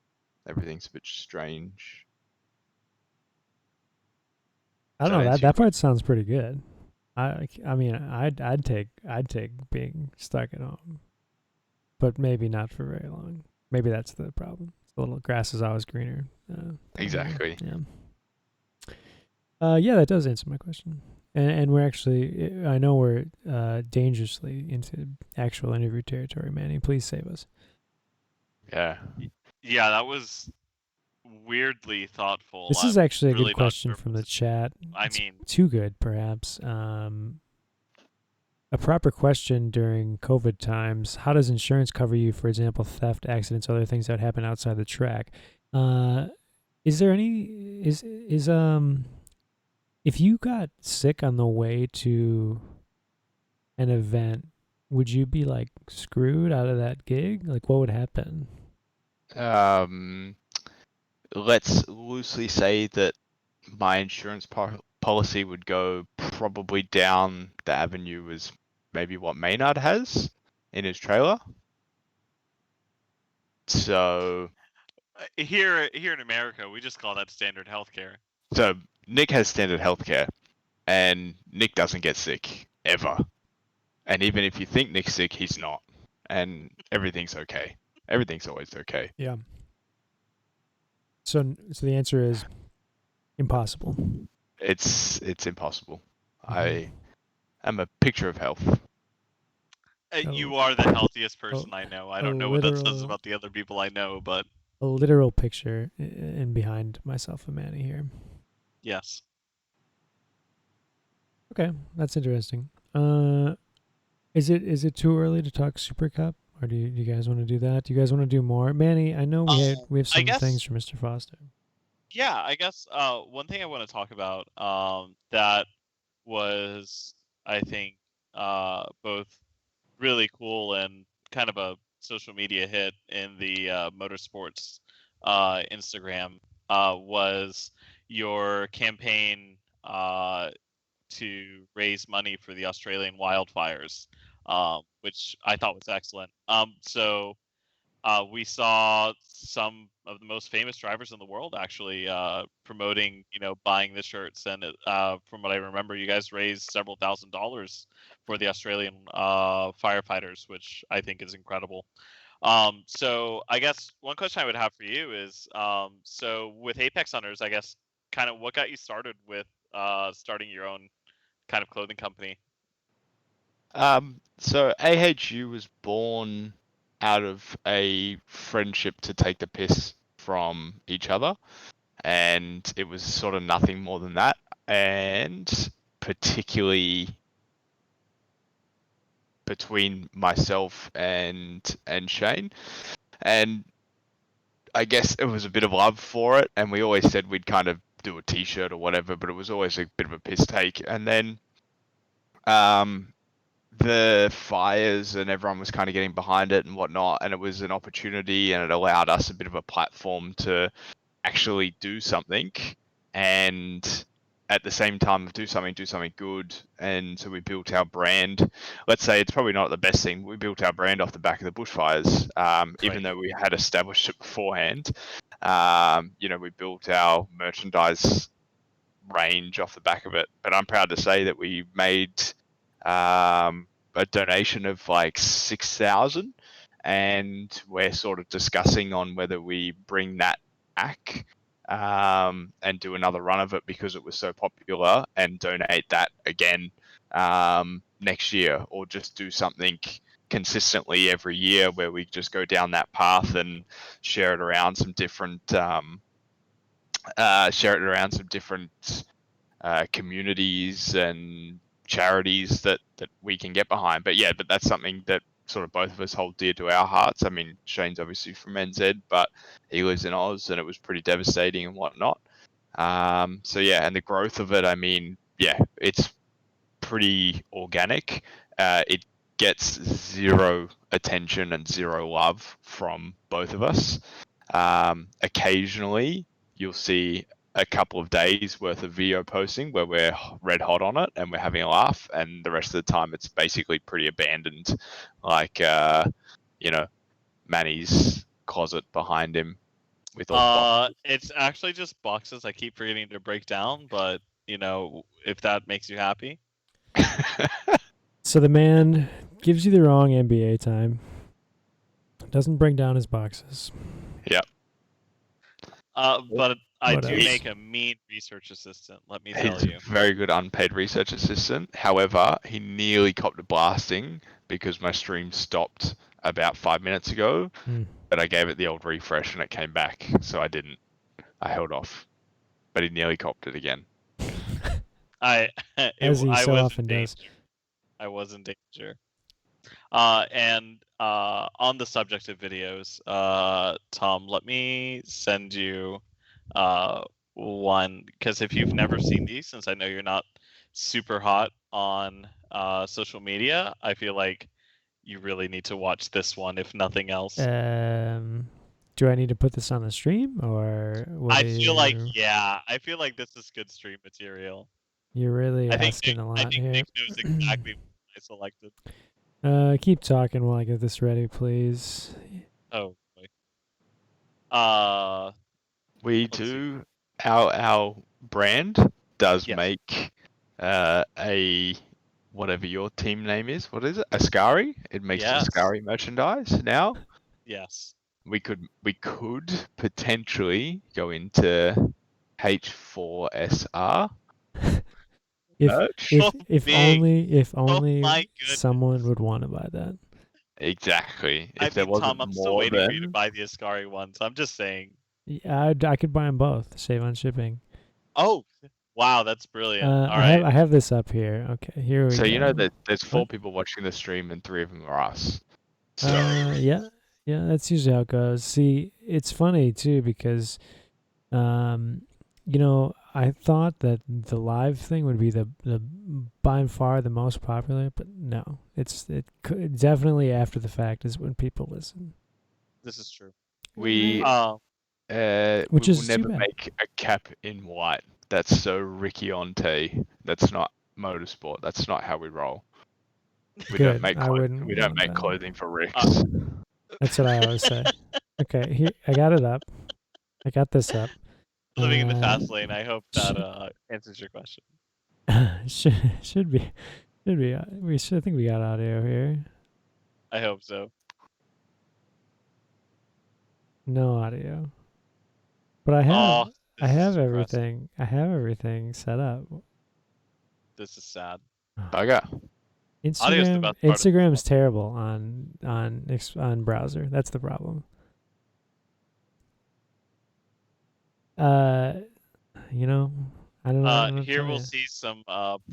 A: everything's a bit strange.
D: I don't
A: So
D: know.
A: it's
D: That part sounds pretty good. I mean, I'd take being stuck at home, but maybe not for very long. Maybe that's the problem. The little grass is always greener.
A: Exactly.
D: Yeah, that does answer my question. And we're actually, I know we're dangerously into actual interview territory, Manny. Please save us.
A: Yeah.
B: Yeah, that was weirdly thoughtful.
D: This is
B: I'm
D: actually a
B: really
D: good
B: not
D: question
B: sure
D: from
B: what
D: the chat.
B: I
D: It's
B: mean,
D: too good, perhaps. A proper question during COVID times: how does insurance cover you, for example, theft, accidents, other things that happen outside the track? Is there any if you got sick on the way to an event, would you be like screwed out of that gig? Like, what would happen?
A: Let's loosely say that my insurance policy would go probably down the avenue as maybe what Maynard has in his trailer. So
B: here in America, we just call that standard healthcare.
A: So Nick has standard healthcare, and Nick doesn't get sick ever. And even if you think Nick's sick, he's not, and everything's okay. Everything's always okay.
D: Yeah. So the answer is impossible.
A: It's impossible.
D: Mm-hmm.
A: I am a picture of health.
B: You are the healthiest person I know. I don't know what that says
D: literal-
B: about the other people I know, but
D: A literal picture in behind myself and Manny here.
B: yes.
D: Okay, that's interesting. Is it too early to talk Super Cup, or do you guys want to do that? Do you guys want to do more? Manny, I know we have some things from Mr. Foster.
B: Yeah, I guess one thing I want to talk about that was, I think, both really cool and kind of a social media hit in the motorsports Instagram was your campaign to raise money for the Australian wildfires, which I thought was excellent. So we saw some of the most famous drivers in the world actually promoting, buying the shirts. And from what I remember, you guys raised several $1,000s for the Australian firefighters, which I think is incredible. So I guess one question I would have for you is, so with Apex Hunters, I guess kind of what got you started with starting your own kind of clothing company?
A: So AHU was born out of a friendship to take the piss from each other, and it was sort of nothing more than that. And particularly between myself and Shane, and I guess it was a bit of love for it, and we always said we'd kind of do a t-shirt or whatever, but it was always a bit of a piss take. And then the fires and everyone was kind of getting behind it and whatnot, and it was an opportunity, and it allowed us a bit of a platform to actually do something, and at the same time do something good. And so we built our brand. Let's say it's probably not the best thing. We built our brand off the back of the bushfires, even though we had established it beforehand. We built our merchandise range off the back of it. But I'm proud to say that we made a donation of like 6,000, and we're sort of discussing on whether we bring that back and do another run of it because it was so popular, and donate that again next year, or just do something consistently every year where we just go down that path and share it around some different communities and charities that we can get behind. But yeah, but that's something that sort of both of us hold dear to our hearts. I mean, Shane's obviously from NZ, but he lives in Oz, and it was pretty devastating and whatnot. So yeah, and the growth of it, I mean, yeah, it's pretty organic. It gets zero attention and zero love from both of us. Occasionally, you'll see a couple of days worth of video posting where we're red hot on it and we're having a laugh, and the rest of the time it's basically pretty abandoned, like Manny's closet behind him with all
B: It's actually just boxes I keep forgetting to break down, but if that makes you happy.
D: So the man gives you the wrong NBA time. Doesn't bring down his boxes.
A: Yep.
B: But I
D: What
B: do
D: else?
B: make a mean research assistant, let me
A: He's
B: tell you.
A: a very good unpaid research assistant. However, he nearly copped a blasting because my stream stopped about 5 minutes ago, but I gave it the old refresh and it came back, so I didn't. I held off, but he nearly copped it again.
D: As he so often does.
B: I was in danger. And on the subject of videos, Tom, let me send you one, because if you've never seen these, since I know you're not super hot on social media, I feel like you really need to watch this one, if nothing else.
D: Do I need to put this on the stream, or what?
B: I feel like this is good stream material.
D: You're really
B: I think
D: asking a lot
B: I think
D: here.
B: Nick knows exactly what I selected.
D: Keep talking while I get this ready, please.
B: Oh boy.
A: We
B: Let's
A: do. Our brand does
B: Yes.
A: make a whatever your team name is. What is it? Ascari. It makes
B: Yes.
A: Ascari merchandise now.
B: Yes.
A: We could potentially go into H4SR.
D: If only
B: my goodness.
D: someone would want to buy that.
A: Exactly.
B: I
A: If there
B: mean,
A: wasn't
B: Tom, I'm still
A: more
B: waiting for you to
A: than
B: buy the Ascari ones. I'm just saying.
D: Yeah, I could buy them both. Save on shipping.
B: Oh, wow, that's brilliant. All
D: I
B: right.
D: have this up here. Okay, here we go.
A: so you know that there's 4
D: What?
A: people watching the stream and 3 of them are us. So
D: Yeah, that's usually how it goes. See, it's funny too because, I thought that the live thing would be the by far the most popular, but no, definitely after the fact is when people listen.
B: This is true.
A: we
D: Which
A: we
D: is
A: will
D: too
A: never
D: bad.
A: make a cap in white. That's so Ricky Onte. That's not motorsport. That's not how we roll. We
D: Good.
A: don't make
D: I wouldn't
A: we don't
D: want
A: make
D: that.
A: clothing for Ricks.
D: That's what I always say. Okay, here I got it up. I got this up.
B: Living in the fast lane. I hope that answers your question.
D: Should be. I think we got audio here.
B: I hope so.
D: No audio. But I have
B: Oh,
D: I
B: this is
D: have
B: depressing.
D: everything. I have everything set up.
B: This is sad.
A: Bugger.
B: Audio's the
D: Instagram
B: best part of this
D: Instagram's terrible on browser. That's the problem. I don't know. I don't know what to
B: Here
D: tell
B: we'll
D: you.
B: see some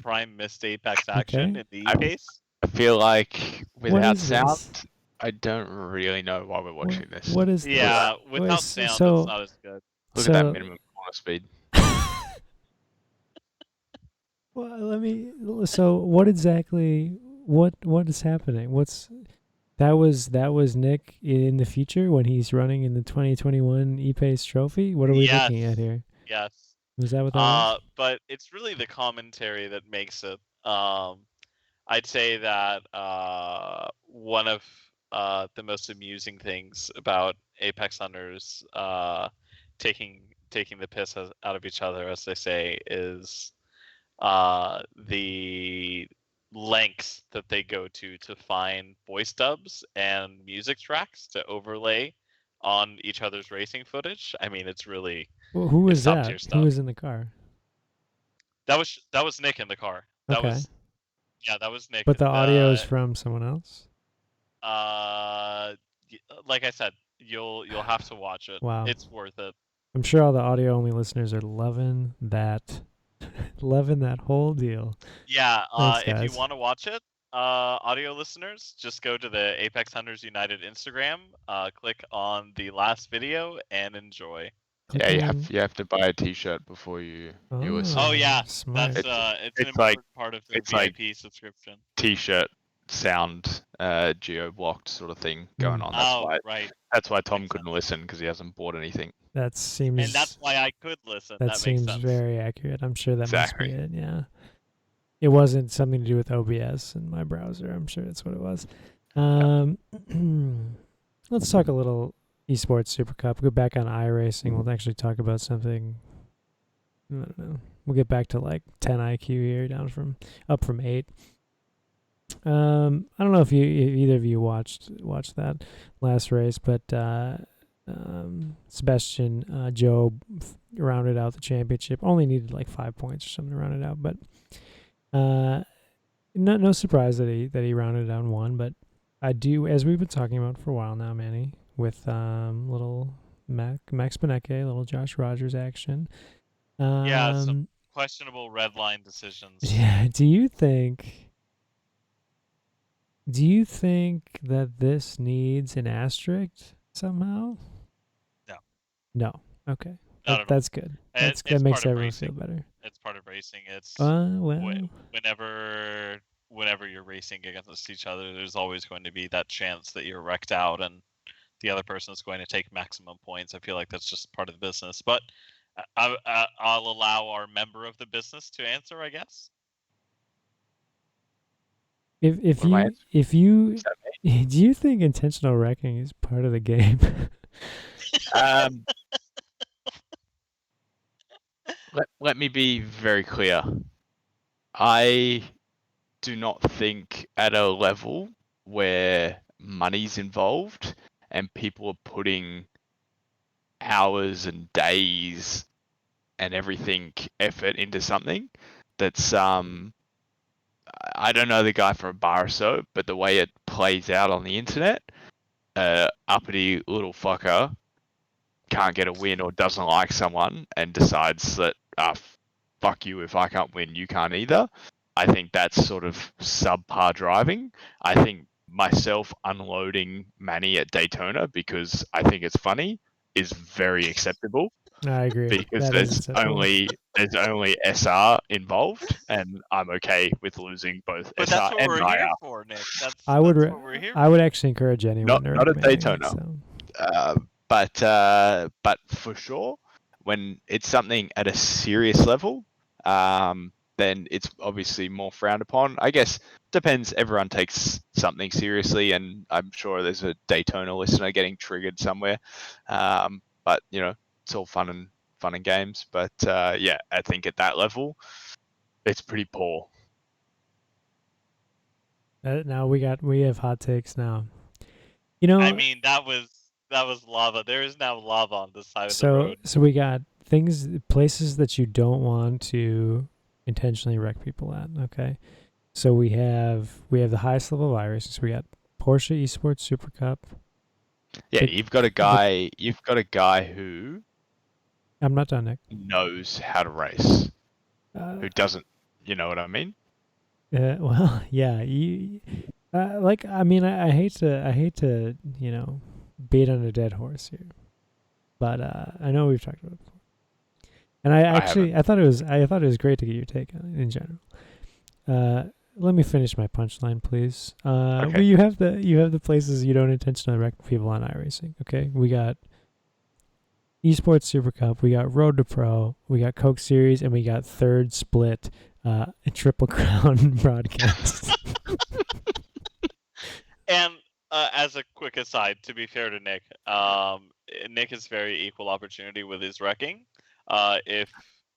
B: prime missed Apex action in the E-Case.
A: I feel like
D: What
A: without
D: is
A: sound,
D: this?
A: I don't really know why we're watching this.
D: What is
B: Yeah,
D: this?
B: without
D: is-
B: sound,
D: so-
B: it's not as good.
A: Look at that minimum corner speed.
D: Well, So what exactly? What is happening? That was Nick in the future when he's running in the 2021 E-Pace Trophy. What are we looking at here?
B: Yes.
D: Was that what that was?
B: But it's really the commentary that makes it. I'd say that one of the most amusing things about Apex Hunters taking taking the piss out of each other, as they say, is the lengths that they go to find voice dubs and music tracks to overlay on each other's racing footage. I mean, it's really
D: Well, who was
B: it's top
D: that?
B: tier stuff.
D: Who was in the car?
B: That was Nick in the car. That
D: Okay.
B: was that was Nick.
D: But the audio is from someone else.
B: Like I said, you'll have to watch it.
D: Wow.
B: It's worth it.
D: I'm sure all the audio only listeners are loving that whole deal.
B: Yeah,
D: Thanks,
B: if you
D: guys.
B: want to watch it, audio listeners, just go to the Apex Hunters United Instagram, click on the last video, and enjoy.
A: Yeah, you
D: Clicking-
A: have to buy a T-shirt before you listen.
B: Oh yeah,
D: smart.
B: that's it's an
A: it's like-
B: important part of the
A: it's like-
B: VIP subscription.
A: T-shirt sound geo-blocked sort of thing going
D: Mm.
A: on. That's why Tom
B: Makes
A: couldn't listen because he hasn't bought anything.
D: That seems.
B: And that's why I could listen.
D: that
B: That
D: seems
B: makes sense.
D: very accurate. I'm sure that
A: Exactly.
D: must be it. Yeah. It wasn't something to do with OBS in my browser. I'm sure that's what it was. Let's talk a little esports Super Cup. Go back on iRacing. We'll actually talk about something. I don't know. We'll get back to like 10 IQ here, up from 8. I don't know if either of you watched that last race, but Sebastian Job rounded out the championship. Only needed like 5 points or something to round it out, but no surprise that he rounded it out and won. But I do, as we've been talking about for a while now, Manny, with little Max Benecke, little Josh Rogers action.
B: Some questionable red line decisions.
D: Yeah. Do you think that this needs an asterisk somehow?
B: No.
D: No. Okay.
B: Not at all.
D: That's good.
B: It's
D: That makes
B: part of
D: everyone
B: racing.
D: feel better.
B: It's part of racing. It's
D: Well.
B: whenever you're racing against each other, there's always going to be that chance that you're wrecked out and the other person is going to take maximum points. I feel like that's just part of the business. But I'll allow our member of the business to answer, I guess.
D: If
A: What am I
D: you
A: Is that me?
D: do you think intentional wrecking is part of the game?
A: Let me be very clear. I do not think at a level where money's involved and people are putting hours and days and everything effort into something that's I don't know the guy from a bar or so, but the way it plays out on the internet, uppity little fucker can't get a win or doesn't like someone and decides that fuck you, if I can't win, you can't either. I think that's sort of subpar driving. I think myself unloading Manny at Daytona because I think it's funny is very acceptable
D: I agree.
A: because
D: That is acceptable.
A: there's only SR involved, and I'm okay with losing both
B: But
A: SR
B: that's what
A: and
B: we're
A: IR.
B: here for, Nick. That's
D: I would
B: what we're here
D: I would actually encourage anyone to
A: Not at
D: recommend it,
A: Daytona.
D: so.
A: But for sure, when it's something at a serious level, then it's obviously more frowned upon. I guess depends. Everyone takes something seriously, and I'm sure there's a Daytona listener getting triggered somewhere. But you know, it's all fun and games. But yeah, I think at that level, it's pretty poor.
D: Now we have hot takes now. You know,
B: I mean, that was lava. There is now lava on this side of the
D: so
B: road.
D: we got places that you don't want to intentionally wreck people at. Okay, so we have the highest level of iRacing. So we got Porsche Esports Super Cup.
A: Yeah,
D: It-
A: you've got a guy who
D: I'm not done, Nick.
A: knows how to race,
D: Uh,
A: who doesn't. You know what I mean?
D: well, yeah, you like. I mean, I hate to beat on a dead horse here, but I know we've talked about it before, and I thought it was great to get your take on it in general. Let me finish my punchline, please.
A: Okay.
D: Well, you have the places you don't intentionally wreck people on iRacing. Okay, we got Esports Super Cup, we got Road to Pro, we got Coke Series, and we got Third Split, Triple Crown broadcast.
B: And as a quick aside, to be fair to Nick, Nick is very equal opportunity with his wrecking. If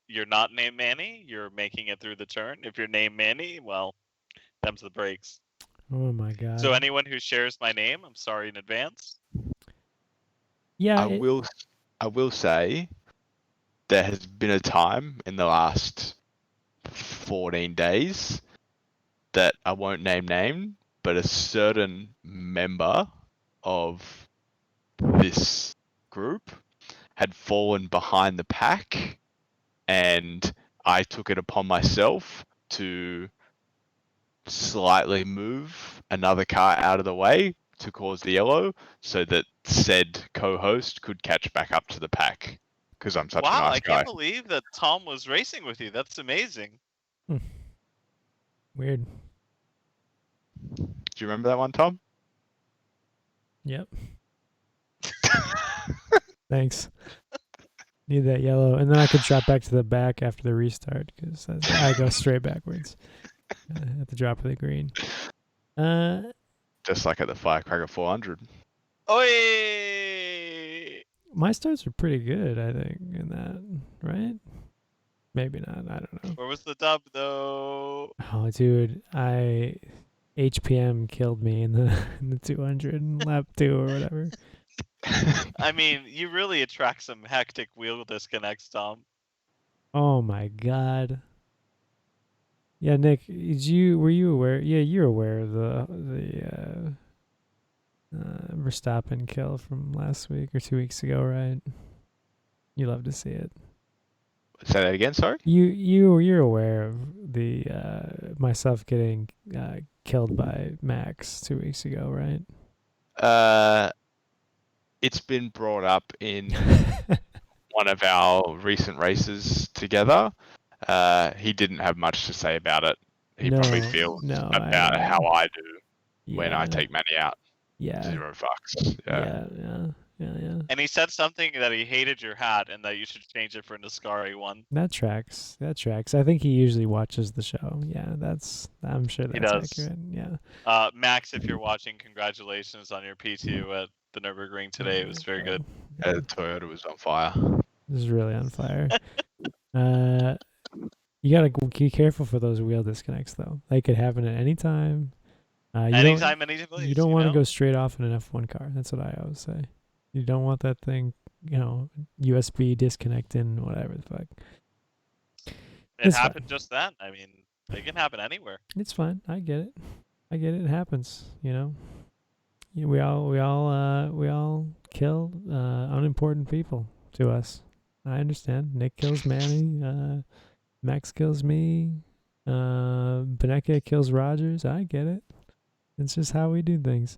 B: you're not named Manny, you're making it through the turn. If you're named Manny, well, them's the breaks.
D: Oh my god.
B: So anyone who shares my name, I'm sorry in advance.
D: Yeah.
A: I will say there has been a time in the last 14 days that I won't name, but a certain member of this group had fallen behind the pack, and I took it upon myself to slightly move another car out of the way to cause the yellow so that said co-host could catch back up to the pack because I'm such a
B: Wow,
A: nice
B: I
A: guy.
B: can't believe that Tom was racing with you. That's amazing.
D: Weird.
A: Do you remember that one, Tom?
D: Yep. Thanks. Need that yellow, and then I could drop back to the back after the restart because I go straight backwards at the drop of the green.
A: Just like at the Firecracker 400.
B: Oi!
D: My starts were pretty good, I think, in that, right? Maybe not. I don't know.
B: Where was the dub though?
D: Oh, dude, HPM killed me in the 200 in lap 2 or whatever.
B: I mean, you really attract some hectic wheel disconnects, Tom.
D: Oh my god. Yeah, Nick, were you aware? Yeah, you're aware of the Verstappen kill from last week or 2 weeks ago, right? You love to see it.
A: Say that again, sorry?
D: You're aware of the myself getting killed by Max 2 weeks ago, right?
A: It's been brought up in one of our recent races together. He didn't have much to say about it. He probably feels about how I do when I take Manny out.
D: Yeah.
A: 0 fucks. Yeah.
D: Yeah.
B: And he said something that he hated your hat and that you should change it for a Niscari one.
D: That tracks. I think he usually watches the show. Yeah, I'm sure
B: He
D: that's
B: does.
D: accurate. Yeah.
B: Max, if you're watching, congratulations on your P2 at the Nürburgring today. It was very good.
A: The Toyota was on fire.
D: This is really on fire. You gotta be careful for those wheel disconnects, though. They could happen at any time.
B: Anytime, any place.
D: You don't want to go straight off in an F1 car. That's what I always say. You don't want that thing, USB disconnecting, whatever the fuck.
B: It happened just then. I mean, it can happen anywhere.
D: It's fine. I get it. It happens. We all kill unimportant people to us. I understand. Nick kills Manny. Max kills me. Beneke kills Rogers. I get it. It's just how we do things.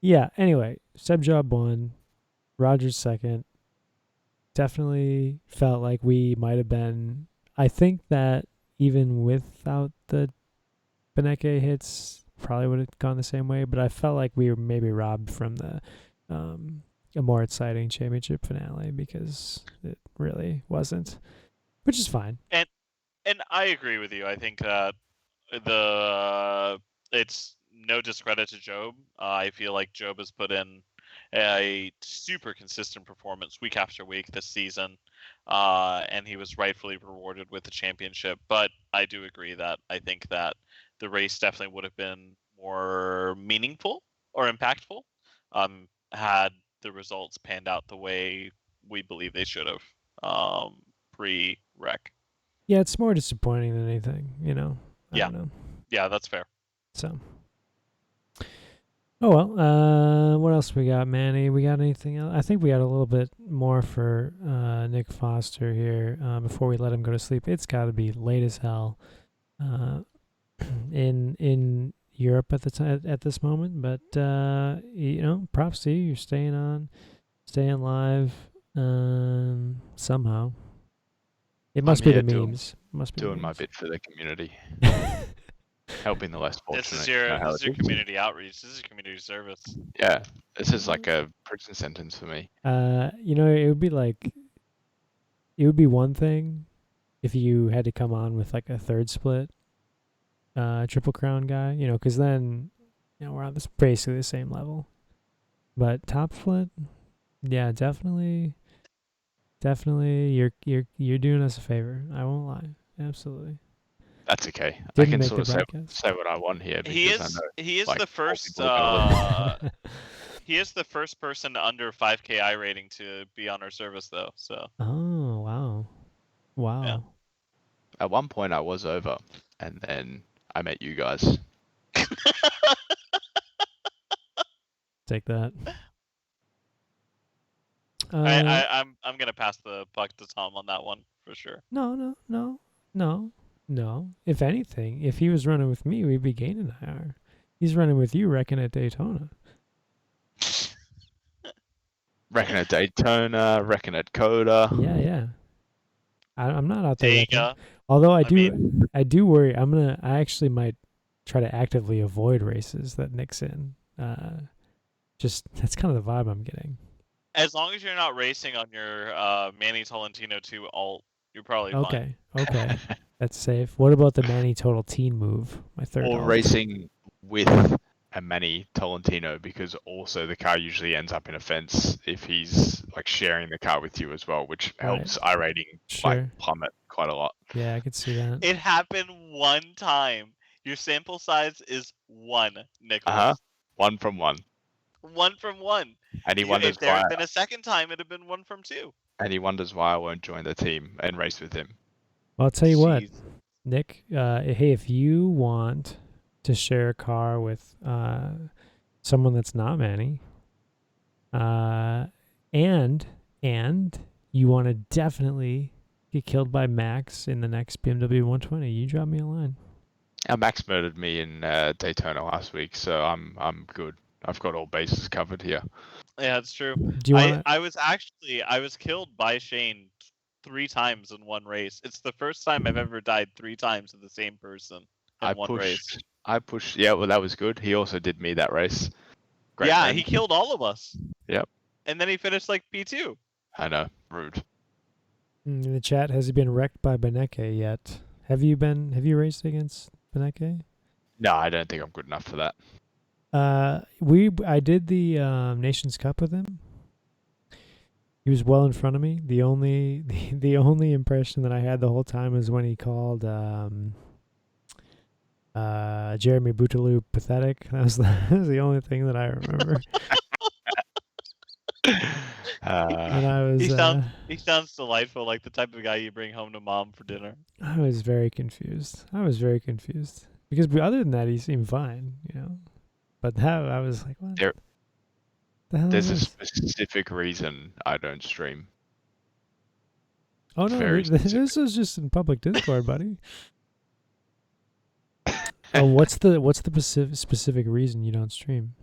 D: Yeah, anyway, Seb job 1, Rogers 2nd. Definitely felt like we might have been. I think that even without the Beneke hits, probably would have gone the same way, but I felt like we were maybe robbed from a more exciting championship finale because it really wasn't, which is fine.
B: And I agree with you. I think that it's no discredit to Job. I feel like Job has put in a super consistent performance week after week this season, and he was rightfully rewarded with the championship. But I do agree that I think that the race definitely would have been more meaningful or impactful had the results panned out the way we believe they should have pre-wreck.
D: Yeah, it's more disappointing than anything, I don't know.
B: Yeah, that's fair.
D: So, oh well. What else we got, Manny? We got anything else? I think we got a little bit more for Nick Foster here before we let him go to sleep. It's got to be late as hell in Europe at this moment. But props to you. You're staying on, staying live somehow. It must be the memes.
A: Doing my bit for the community. Helping the less fortunate.
B: This is your community outreach. This is your community service.
A: Yeah, this is like a prison sentence for me.
D: It would be one thing if you had to come on with like a third split, Triple Crown guy, because then, we're on basically the same level. But top split, yeah, definitely Definitely, you're doing us a favor. I won't lie. Absolutely.
A: That's okay. I
D: Didn't
A: can
D: make
A: sort
D: the
A: of say,
D: broadcast.
A: say what I want here because
B: He
A: I
B: is
A: know
B: he is
A: like,
B: the
A: all
B: first
A: people are gonna
B: he is the first person under 5K I rating to be on our service though. So
D: Oh wow, wow.
A: At one point I was over, and then I met you guys.
D: Take that.
B: I'm gonna pass the puck to Tom on that one for sure.
D: No. If anything, if he was running with me, we'd be gaining an hour. He's running with you, wrecking at Daytona.
A: Reckon at Daytona, reckon at Coda.
D: Yeah. I'm not out there wrecking.
B: Dega.
D: Although I
B: mean-
D: do worry. I actually might try to actively avoid races that Nick's in. Just that's kind of the vibe I'm getting.
B: As long as you're not racing on your Manny Tolentino 2 alt, you're probably fine.
D: Okay. That's safe. What about the Manny Total Teen move? My third.
A: Or
D: alt?
A: racing with a Manny Tolentino because also the car usually ends up in a fence if he's like sharing the car with you as well, which
D: Right.
A: helps I rating
D: Sure.
A: like plummet quite a lot.
D: Yeah, I could see that.
B: It happened one time. Your sample size is 1, Nicholas.
A: Uh-huh. 1 from 1.
B: 1 from 1.
A: And he wonders
B: If there
A: why
B: had been a second time, it'd have been 1 from 2.
A: I won't join the team and race with him.
D: Well, I'll tell you what,
B: Jeez.
D: Nick. Hey, if you want to share a car with someone that's not Manny, and you want to definitely get killed by Max in the next BMW 120, you drop me a line.
A: Max murdered me in Daytona last week, so I'm good. I've got all bases covered here.
B: Yeah, it's true.
D: Do you want?
B: I was killed by Shane 3 times in one race. It's the first time I've ever died 3 times to the same person in one race.
A: I pushed. Yeah, well, that was good. He also did me that race. Great
B: Yeah,
A: man.
B: he killed all of us.
A: Yep.
B: And then he finished like P2.
A: I know, rude.
D: In the chat, has he been wrecked by Beneke yet? Have you raced against Beneke?
A: No, I don't think I'm good enough for that.
D: I did the Nations Cup with him. He was well in front of me. The only impression that I had the whole time was when he called Jeremy Bouteloup pathetic. That was the only thing that I remember. And I was
B: He sounds delightful, like the type of guy you bring home to mom for dinner.
D: I was very confused. Because other than that, he seemed fine, you know. But that I was like, what? The hell
A: There's a
D: is this?
A: specific reason I don't stream.
D: Oh no,
A: very
D: this is just in public Discord, buddy. Oh, what's the specific reason you don't stream?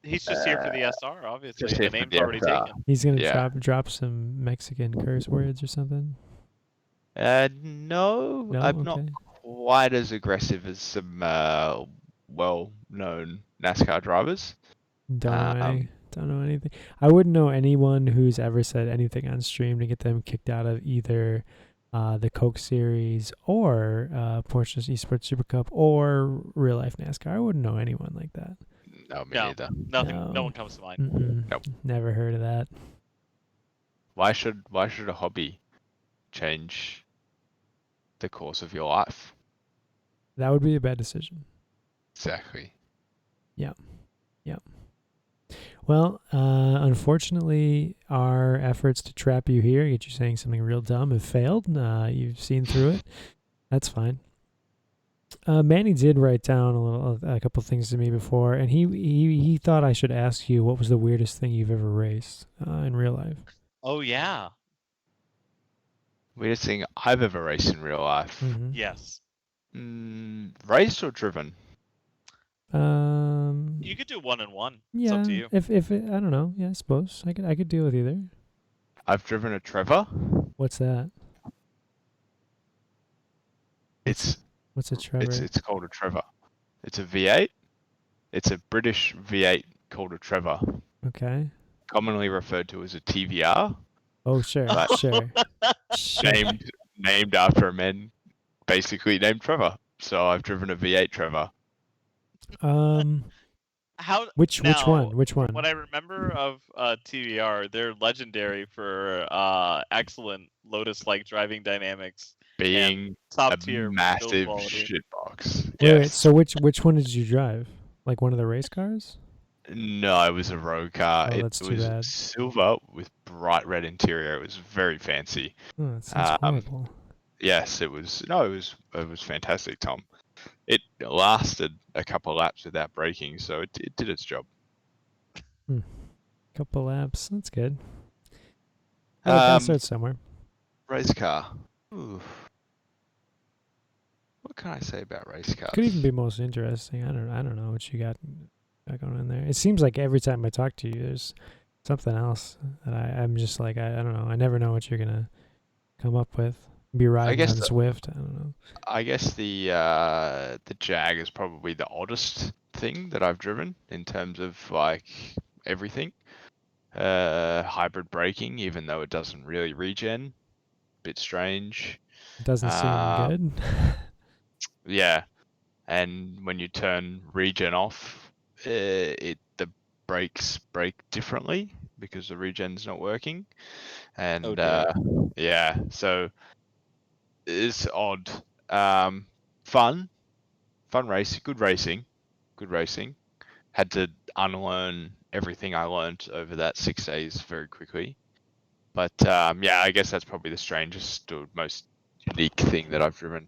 B: He's just here for the SR, obviously.
A: just
B: The
A: here for
B: name's
A: the
B: already
A: SR.
B: taken.
D: He's gonna
A: Yeah.
D: drop some Mexican curse words or something.
A: No,
D: No,
A: I'm not
D: okay.
A: quite as aggressive as some well-known NASCAR drivers.
D: Don't know anything. I wouldn't know anyone who's ever said anything on stream to get them kicked out of either the Coke Series or Porsche Esports Super Cup or real life NASCAR. I wouldn't know anyone like that.
A: No, me
B: No.
A: neither.
B: Nothing.
D: No.
B: No one comes to mind.
D: Mm-mm.
A: Nope.
D: Never heard of that.
A: Why should a hobby change the course of your life?
D: That would be a bad decision.
A: Exactly.
D: Well, unfortunately, our efforts to trap you here, get you saying something real dumb, have failed. You've seen through it. That's fine. Manny did write down a couple things to me before, and he thought I should ask you what was the weirdest thing you've ever raced in real life.
B: Oh yeah.
A: Weirdest thing I've ever raced in real life.
D: Mm-hmm.
B: Yes.
A: Raced or driven?
B: You could do 1 and 1.
D: Yeah.
B: It's up to you.
D: If I don't know. Yeah, I suppose I could deal with either.
A: I've driven a Trevor.
D: What's that?
A: It's
D: What's a Trevor?
A: it's called a Trevor. It's a V8. It's a British V8 called a Trevor,
D: Okay.
A: commonly referred to as a TVR,
D: Oh sure,
A: Right.
D: sure. Sure.
A: named after a man basically named Trevor. So I've driven a V8 Trevor.
D: Um.
B: how
D: Which
B: now,
D: one? Which one?
B: What I remember of TVR, they're legendary for excellent Lotus-like driving dynamics,
A: Being
B: top
A: a
B: tier build
A: massive
B: quality.
A: shitbox.
D: Wait,
A: Yes.
D: so which one did you drive? Like one of the race cars?
A: No, it was a road car.
D: Oh,
A: It
D: that's too
A: was
D: bad.
A: silver with bright red interior. It was very fancy.
D: Oh, that sounds horrible.
A: Yes, it was. No, it was fantastic, Tom. It lasted a couple of laps without braking, so it did its job.
D: Couple laps. That's good. Oh, gotta start somewhere.
A: Race car. Ooh. What can I say about race cars?
D: Could even be most interesting. I don't know what you got going in there. It seems like every time I talk to you, there's something else that I'm just like I don't know. I never know what you're gonna come up with. Be riding
A: guess
D: on
A: the-
D: Swift. I don't know.
A: I guess the Jag is probably the oddest thing that I've driven in terms of like everything. Hybrid braking, even though it doesn't really regen. Bit strange.
D: It doesn't seem good.
A: Yeah, and when you turn regen off, the brakes brake differently because the regen's not working, and
B: Oh, dear.
A: yeah, so it's odd. Fun race, good racing. Had to unlearn everything I learned over that 6 days very quickly, but yeah, I guess that's probably the strangest or most unique thing that I've driven.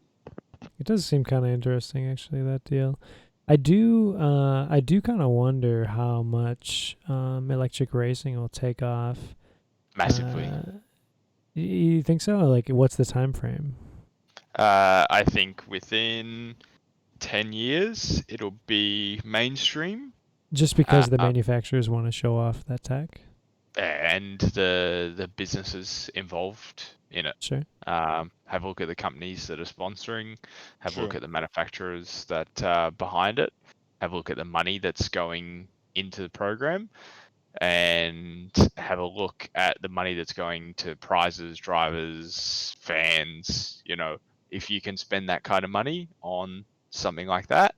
D: It does seem kind of interesting, actually, that deal. I do kind of wonder how much electric racing will take off.
A: Massively.
D: You think so? Like, what's the time frame?
A: I think within 10 years, it'll be mainstream,
D: Just because the manufacturers want to show off that tech?
A: and the businesses involved in it.
D: Sure.
A: Have a look at the companies that are sponsoring. Have a look
B: True.
A: at the manufacturers that are behind it. Have a look at the money that's going into the program, and have a look at the money that's going to prizes, drivers, fans. You know, if you can spend that kind of money on something like that,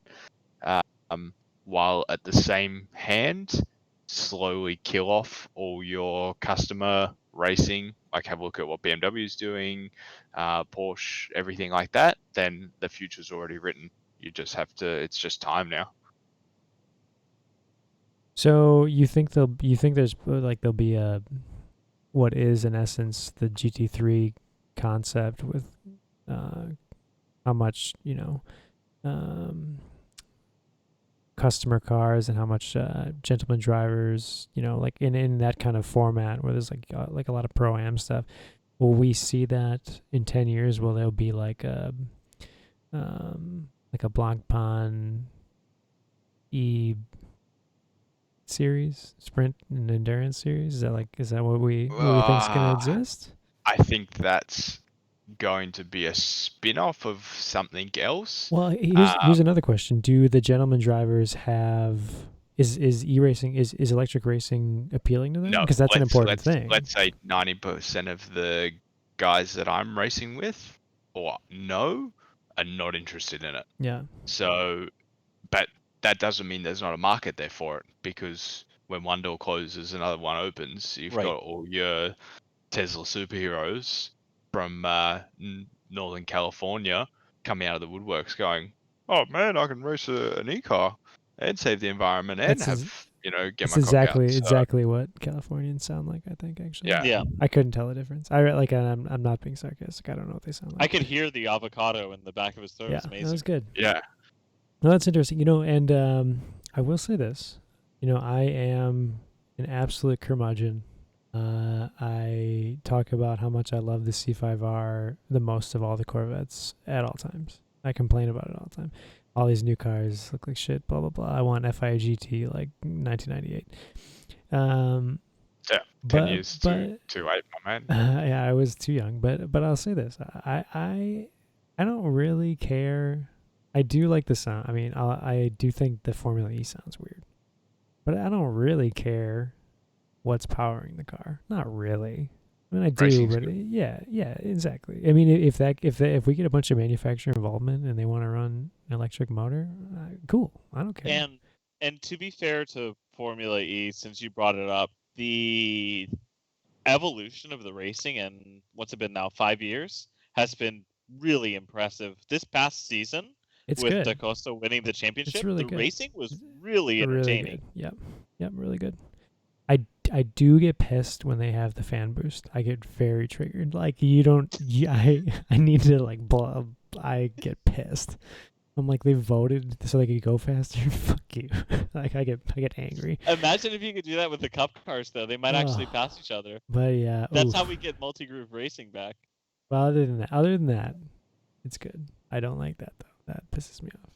A: while at the same hand slowly kill off all your customer racing, like have a look at what BMW is doing, Porsche, everything like that, then the future's already written. You just have to, it's just time now.
D: So you think there'll be a what is in essence the GT3 concept with how much customer cars and how much gentleman drivers, like in that kind of format where there's like a lot of pro-am stuff. Will we see that in 10 years? Will there be like a Blancpain E series, sprint and endurance series? Is that what we think's gonna exist?
A: I think that's going to be a spin-off of something else.
D: Well, here's another question: do the gentleman drivers have is e-racing is electric racing appealing to them?
A: No,
D: Because that's an important thing.
A: Let's say 90% of the guys that I'm racing with, or no, are not interested in it.
D: Yeah.
A: So, but that doesn't mean there's not a market there for it, because when one door closes, another one opens. You've
B: Right.
A: got all your Tesla superheroes from Northern California coming out of the woodworks going, oh man, I can race an e-car and save the environment and
D: That's
A: have, get
D: It's
A: my cock out. So,
D: exactly what Californians sound like, I think, actually.
A: Yeah.
B: Yeah,
D: I couldn't tell the difference. I'm not being sarcastic. I don't know what they sound like.
B: I could hear the avocado in the back of his throat.
D: Yeah,
B: It's
D: that
B: amazing.
D: was good.
A: yeah.
D: No, that's interesting. And I will say this. I am an absolute curmudgeon. I talk about how much I love the C5R the most of all the Corvettes at all times. I complain about it all the time. All these new cars look like shit, blah, blah, blah. I want FIA GT like 1998.
A: Yeah, 10 years too late, my man.
D: Yeah, I was too young. But I'll say this. I don't really care. I do like the sound. I mean, I do think the Formula E sounds weird. But I don't really care what's powering the car. Not really. I mean, I do,
A: Racing's
D: but
A: good.
D: yeah, exactly. I mean, if we get a bunch of manufacturer involvement and they want to run an electric motor, cool. I don't care.
B: And And to be fair to Formula E, since you brought it up, the evolution of the racing in what's it been now, 5 years, has been really impressive. This past season,
D: It's
B: with
D: good.
B: Da Costa winning the championship,
D: really
B: the
D: good.
B: racing was really
D: Really
B: entertaining.
D: good. Yep, really good. I do get pissed when they have the fan boost. I get very triggered. Like I need to like blah. I get pissed. I'm like, they voted so they could go faster. Fuck you. Like I get angry.
B: Imagine if you could do that with the cup cars, though. They might actually
D: Ugh.
B: pass each other.
D: But yeah,
B: That's
D: oof.
B: how we get multi-groove racing back.
D: Well, other than that, it's good. I don't like that though. That pisses me off.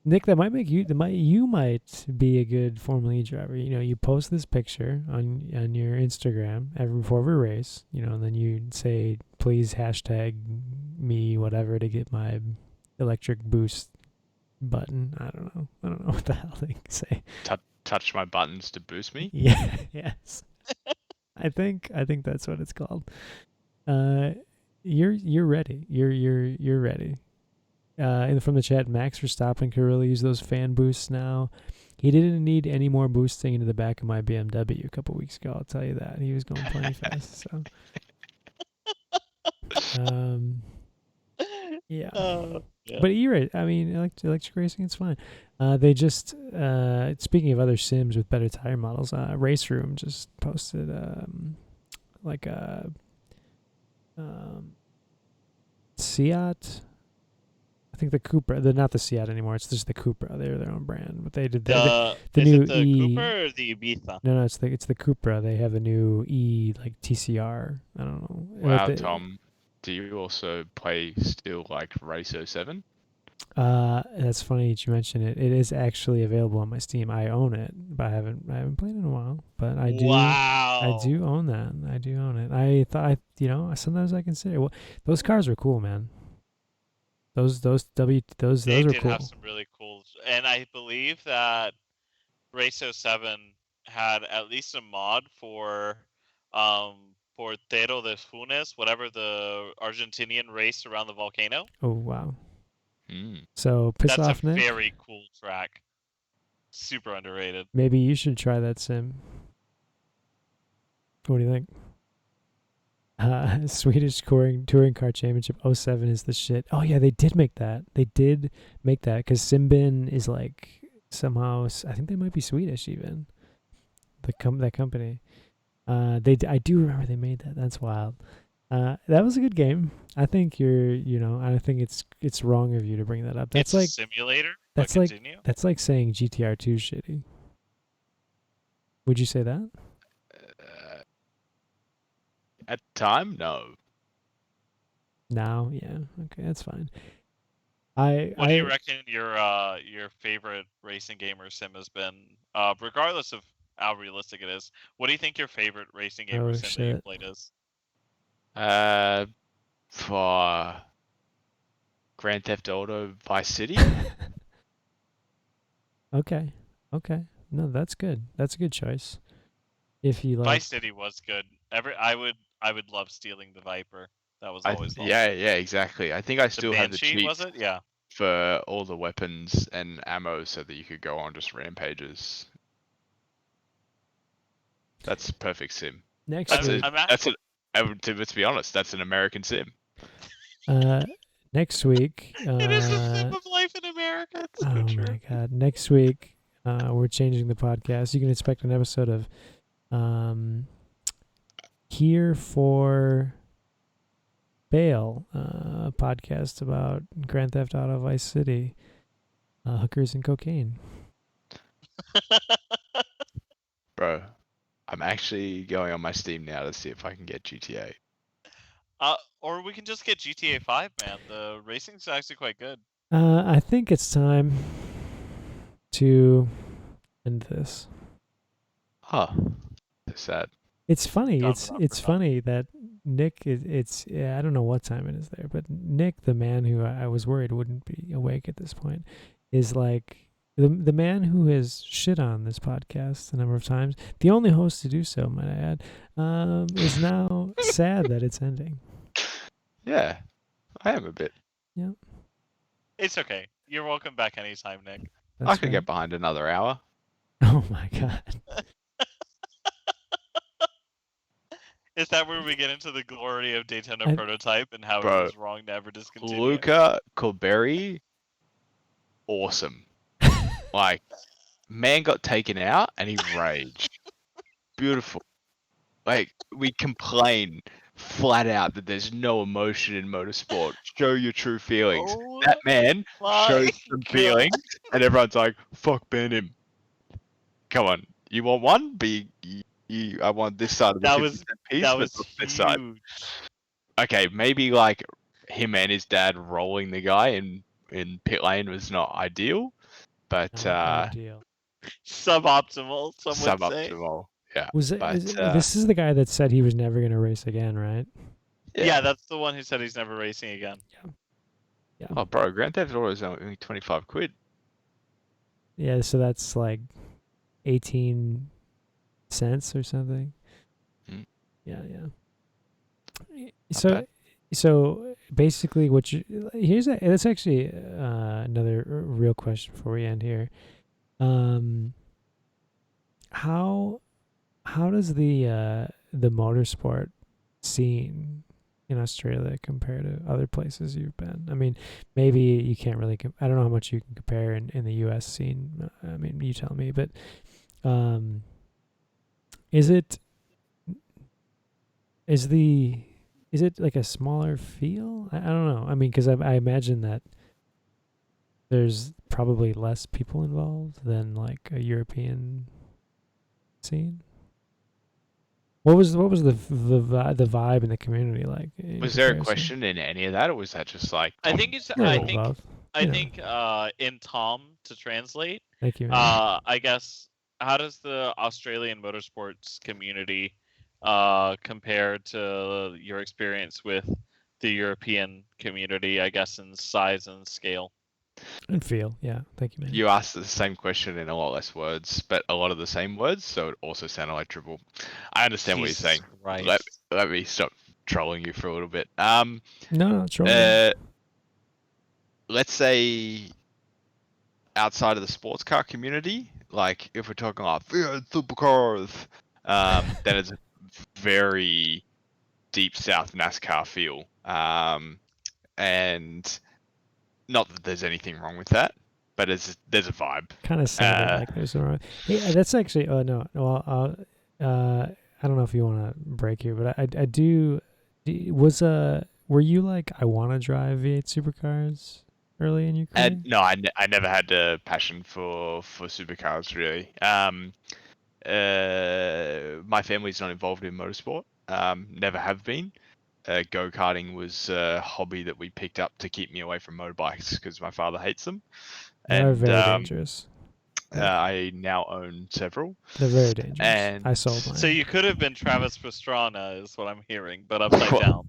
D: Nick, that might make you. You might be a good Formula E driver. You know, you post this picture on your Instagram before every race. You know, and then you say, "Please hashtag me whatever to get my electric boost button." I don't know what the hell they say.
A: Touch my buttons to boost me.
D: Yeah. Yes. I think that's what it's called. You're ready. You're ready. And from the chat, Max Verstappen could really use those fan boosts now. He didn't need any more boosting into the back of my BMW a couple weeks ago. I'll tell you that. He was going plenty fast. So, yeah.
B: Yeah.
D: But you're right. I mean, electric racing, it's fine. They just speaking of other sims with better tire models, Race Room just posted like a Seat. I think the Cupra. They're not the Seat anymore. It's just the Cupra. They're their own brand. But they did the
B: is
D: new
B: it the
D: E.
B: Cooper or the Ibiza?
D: No, it's the Cupra. They have a new E like TCR. I don't know.
A: Wow,
D: They-
A: Tom, do you also play still like Race 07?
D: That's funny that you mention it. It is actually available on my Steam. I own it, but I haven't played it in a while. But I do.
B: Wow.
D: I do own that. I do own it. I thought, sometimes I consider. Well, those cars are cool, man. Those
B: They
D: are
B: did
D: cool.
B: have some really cool, and I believe that Race 07 had at least a mod for Portero de Funes, whatever the Argentinian race around the volcano.
D: Oh wow.
A: Hmm.
D: So piss
B: That's
D: off,
B: a
D: Nick.
B: very cool track. Super underrated.
D: Maybe you should try that sim. What do you think? Swedish Touring Car Championship 07 is the shit. Oh yeah, they did make that. They did make that because Simbin is like somehow. I think they might be Swedish even. That company. I do remember they made that. That's wild. That was a good game. I think I think it's wrong of you to bring that up. That's
B: it's
D: like
B: a simulator.
D: that's
B: but
D: like-
B: continue.
D: that's like saying GTR 2 is shitty. Would you say that?
A: At the time, no.
D: Now, yeah. Okay, that's fine.
B: What do you reckon your favorite racing game or sim has been? Regardless of how realistic it is, what do you think your favorite racing game
D: Oh,
B: or sim that you
D: shit.
B: played is?
A: For Grand Theft Auto Vice City.
D: Okay. No, that's good. That's a good choice. If you like,
B: Vice City was good. I would love stealing the Viper. That was always awesome.
A: Yeah, exactly. I think I
B: The
A: still have the
B: Banshee, was
A: cheats
B: it? Yeah.
A: for all the weapons and ammo so that you could go on just rampages. That's perfect sim.
D: next
A: That's
D: week,
A: let's be honest, that's an American sim.
D: next week,
B: It is the sim of life in America. It's so
D: oh
B: true.
D: my god, next week, we're changing the podcast. You can expect an episode of, Here for Bail, podcast about Grand Theft Auto Vice City, hookers and cocaine.
A: Bro, I'm actually going on my Steam now to see if I can get GTA.
B: Or we can just get GTA 5, man. The racing's actually quite good.
D: I think it's time to end this.
A: Huh. So sad.
D: It's funny.
B: Gone
D: It's
B: without
D: it's
B: forgotten.
D: funny that Nick it's I don't know what time it is there, but Nick, the man who I was worried wouldn't be awake at this point, is like the man who has shit on this podcast a number of times. The only host to do so, might I add, is now sad that it's ending.
A: Yeah, I am a bit.
B: It's okay. You're welcome back anytime, Nick.
A: I
D: That's
A: could
D: right.
A: get behind another hour.
D: Oh my god.
B: Is that where we get into the glory of Daytona
D: I-
B: Prototype and how
A: Bro,
B: it was wrong to ever discontinue?
A: Luca Colberry, awesome. Like, man got taken out and he raged. Beautiful. Like, we complain flat out that there's no emotion in motorsport. Show your true feelings.
B: Oh
A: That man
B: my
A: shows some
B: God.
A: feelings, and everyone's like, "Fuck, ban him." Come on, you want one? I want this side of the
B: That
A: 50
B: was
A: cent piece.
B: that
A: but
B: was
A: not this side.
B: huge.
A: Okay, maybe like him and his dad rolling the guy in pit lane was not ideal, but
D: Not ideal.
B: Suboptimal, some would say.
A: suboptimal. Yeah,
D: Was it,
A: but
D: this is the guy that said he was never going to race again, right?
B: Yeah, that's the one who said he's never racing again.
A: Oh, bro, Grand Theft Auto is only 25 quid.
D: Yeah, so that's like 18 cents or something.
A: Mm.
D: Yeah, yeah.
A: Not
D: So
A: bad.
D: so basically what you that's actually another real question before we end here. How does the motorsport scene in Australia compare to other places you've been? I mean, maybe you can't really. I don't know how much you can compare in the U.S. scene. I mean, you tell me. But is it like a smaller feel? I don't know. I mean, because I imagine that there's probably less people involved than like a European scene. What was the vibe in the community like?
A: Was there a question in any of that, or was that just like?
B: I think it's.
D: No,
B: I
D: no,
B: think.
D: love.
B: I
D: You know.
B: think. In Tom to translate.
D: Thank you. Man.
B: I guess. How does the Australian motorsports community compare to your experience with the European community? I guess in size and scale.
D: And feel, yeah. Thank you, man.
A: You asked the same question in a lot less words, but a lot of the same words, so it also sounded like triple. I understand what you're saying.
B: Right.
A: Let me stop trolling you for a little bit.
D: No, sure.
A: Let's say outside of the sports car community, like if we're talking like Fiat supercars, then it's a very deep South NASCAR feel. And not that there's anything wrong with that, but there's a vibe.
D: Kind of sounded like there's no wrong. Hey, that's actually. Oh no. Well, I don't know if you want to break here, but I do. Were you like I want to drive V8 supercars early in your career?
A: No, I never had a passion for supercars really. My family's not involved in motorsport. Never have been. Go-karting was a hobby that we picked up to keep me away from motorbikes because my father hates them.
D: They're
A: And
D: very dangerous.
A: I now own several.
D: They're very dangerous.
A: And
D: I sold mine.
B: So you could have been Travis Pastrana, is what I'm hearing, but upside down.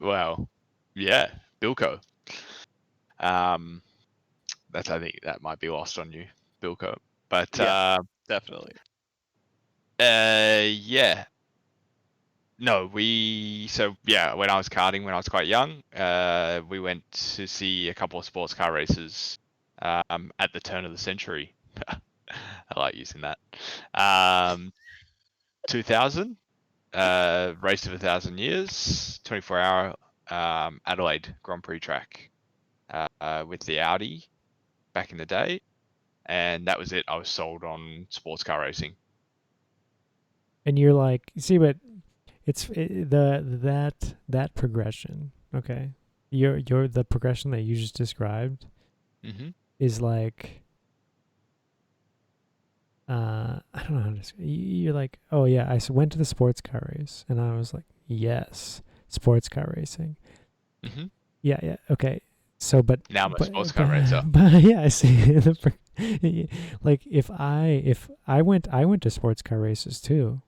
A: Well, yeah, Bilko. I think that might be lost on you, Bilko. But
B: Yeah. Definitely.
A: yeah. No, when I was karting when I was quite young, we went to see a couple of sports car races at the turn of the century. I like using that. 2000, race of 1,000 years, 24-hour Adelaide Grand Prix track with the Audi back in the day, and that was it. I was sold on sports car racing.
D: And you're like, see, but it's that progression. Okay, your the progression that you just described
A: Mm-hmm.
D: is like, I don't know how to describe. You're like, oh yeah, I went to the sports car race, and I was like, yes, sports car racing.
A: Mm-hmm.
D: Yeah, okay. So, but
A: Now I'm a sports car racer.
D: But yeah, I see. Like if I went to sports car races too,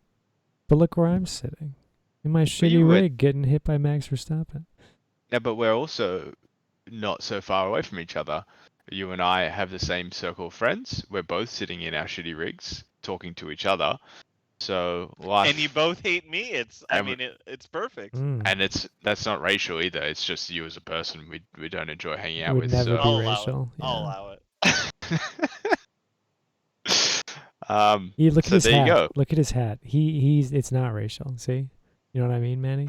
D: but look where I'm sitting in my shitty
A: you went-
D: rig, getting hit by Max Verstappen.
A: Yeah, but we're also not so far away from each other. You and I have the same circle of friends. We're both sitting in our shitty rigs, talking to each other. So life,
B: And you both hate me. It's
A: And
B: it's perfect.
D: Mm.
A: and that's not racial either. It's just you as a person. We don't enjoy hanging
D: It
A: out
D: would
A: with.
D: never
A: So.
D: be
B: I'll allow it.
D: racial.
B: I'll
D: Yeah.
B: allow it.
D: You look at
A: So
D: his
A: there
D: hat.
A: you go.
D: Look at his hat. He's it's not racial. See, you know what I mean, Manny?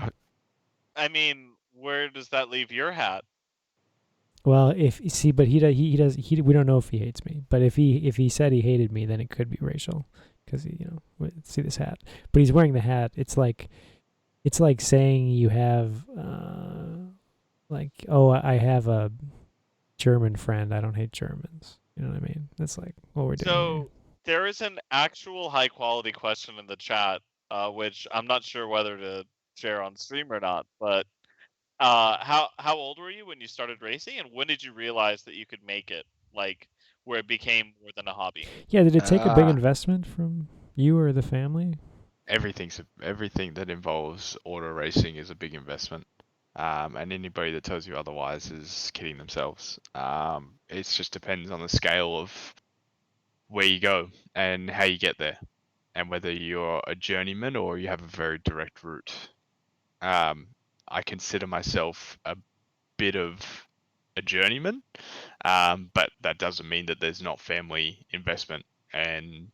B: I mean, where does that leave your hat?
D: Well, if see, but he does. We don't know if he hates me. But if he said he hated me, then it could be racial, because see this hat. But he's wearing the hat. It's like saying you have like, oh, I have a German friend. I don't hate Germans. You know what I mean? That's like what we're doing.
B: So there is an actual high quality question in the chat, which I'm not sure whether to share on stream or not. But how old were you when you started racing, and when did you realize that you could make it, like where it became more than a hobby?
D: Yeah, did it take a big
A: Ah.
D: investment from you or the family?
A: Everything that involves auto racing is a big investment. And anybody that tells you otherwise is kidding themselves. It just depends on the scale of where you go and how you get there, and whether you're a journeyman or you have a very direct route. I consider myself a bit of a journeyman, but that doesn't mean that there's not family investment, and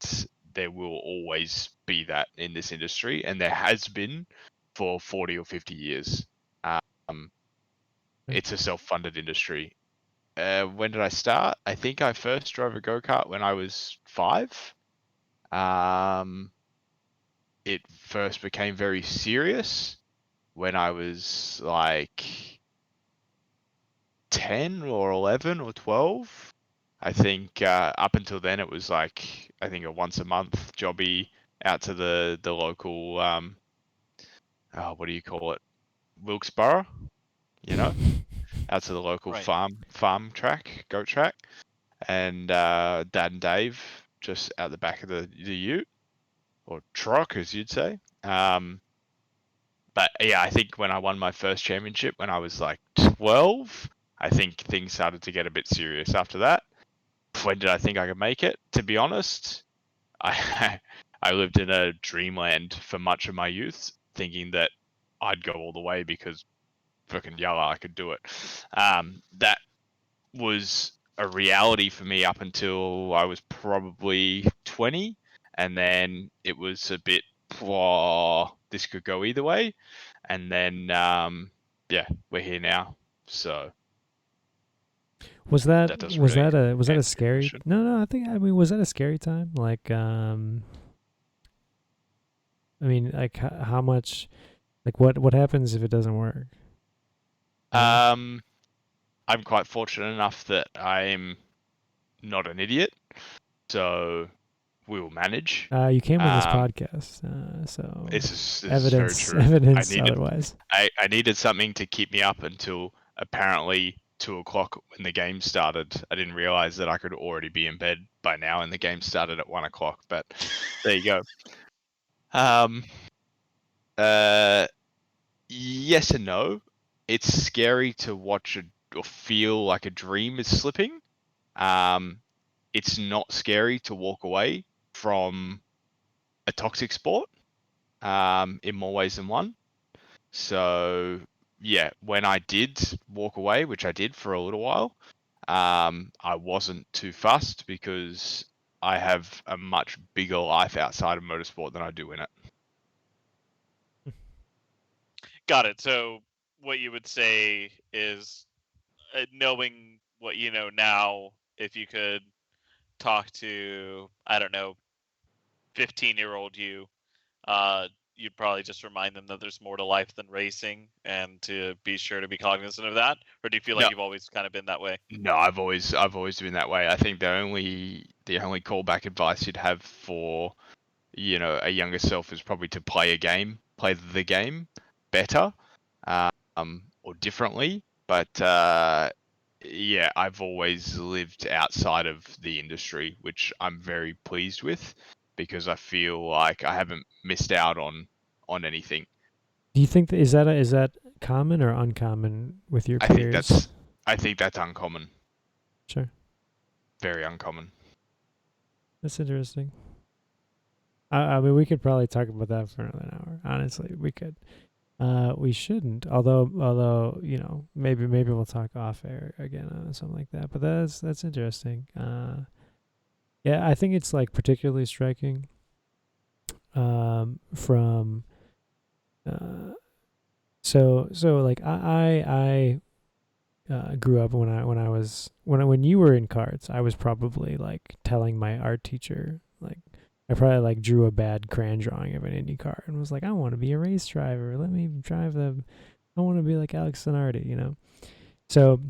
A: there will always be that in this industry, and there has been for 40 or 50 years. It's a self-funded industry. When did I start? I think I first drove a go-kart when I was 5. It first became very serious when I was like 10 or 11 or 12. I think up until then it was like, I think, a once a month jobby out to the local what do you call it, Wilkesboro, out to the local
B: Right.
A: farm track, goat track, and Dad and Dave just out the back of the ute, or truck as you'd say. But yeah, I think when I won my first championship when I was like 12, I think things started to get a bit serious after that. When did I think I could make it? To be honest, I I lived in a dreamland for much of my youth, thinking that I'd go all the way because freaking yalla, I could do it. That was a reality for me up until I was probably 20, and then it was a bit, this could go either way, and then yeah, we're here now. So
D: Was that
A: that doesn't
D: was
A: really
D: that a was that a
A: answer your
D: scary?
A: question.
D: No, I mean, was that a scary time? Like, I mean, like how much, like what happens if it doesn't work?
A: I'm quite fortunate enough that I'm not an idiot, so we will manage.
D: You came on this podcast, so
A: This is very
D: evidence
A: true.
D: evidence
A: I needed
D: otherwise.
A: I needed something to keep me up until apparently 2 o'clock when the game started. I didn't realize that I could already be in bed by now, and the game started at 1 o'clock. But there you go. Yes and no. It's scary to watch or feel like a dream is slipping. It's not scary to walk away from a toxic sport, in more ways than one. So yeah, when I did walk away, which I did for a little while, I wasn't too fussed because I have a much bigger life outside of motorsport than I do in it.
B: Got it. So what you would say is, knowing what you know now, if you could talk to, I don't know, 15-year-old you, you'd probably just remind them that there's more to life than racing, and to be sure to be cognizant of that. Or do you feel like
A: No.
B: you've always kind of been that way?
A: No, I've always been that way. I think the only callback advice you'd have for, a younger self is probably to play the game better, or differently. But yeah, I've always lived outside of the industry, which I'm very pleased with, because I feel like I haven't missed out on anything.
D: Do you think is that common or uncommon with your peers?
A: I think that's uncommon.
D: Sure.
A: Very uncommon.
D: That's interesting. I mean, we could probably talk about that for another hour. Honestly, we could. We shouldn't. Although maybe we'll talk off air again on something like that. But that's interesting. Yeah, I think it's like particularly striking from so like I grew up when you were in carts, I was probably like telling my art teacher, like I probably like drew a bad crayon drawing of an Indy car and was like, I want to be a race driver. Let me drive I want to be like Alex Zanardi, you know. So,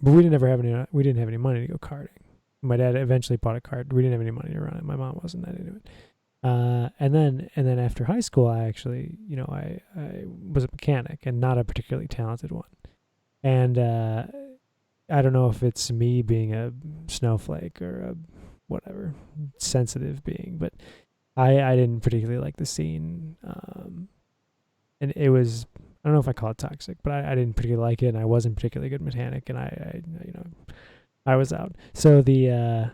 D: but we didn't have any money to go karting. My dad eventually bought a cart. We didn't have any money to run it. My mom wasn't that into it. And then after high school, I actually, you know, I was a mechanic and not a particularly talented one. And I don't know if it's me being a snowflake or a whatever sensitive being, but I didn't particularly like the scene. And it was, I don't know if I call it toxic, but I didn't particularly like it, and I wasn't particularly good mechanic, and I you know, I was out. So the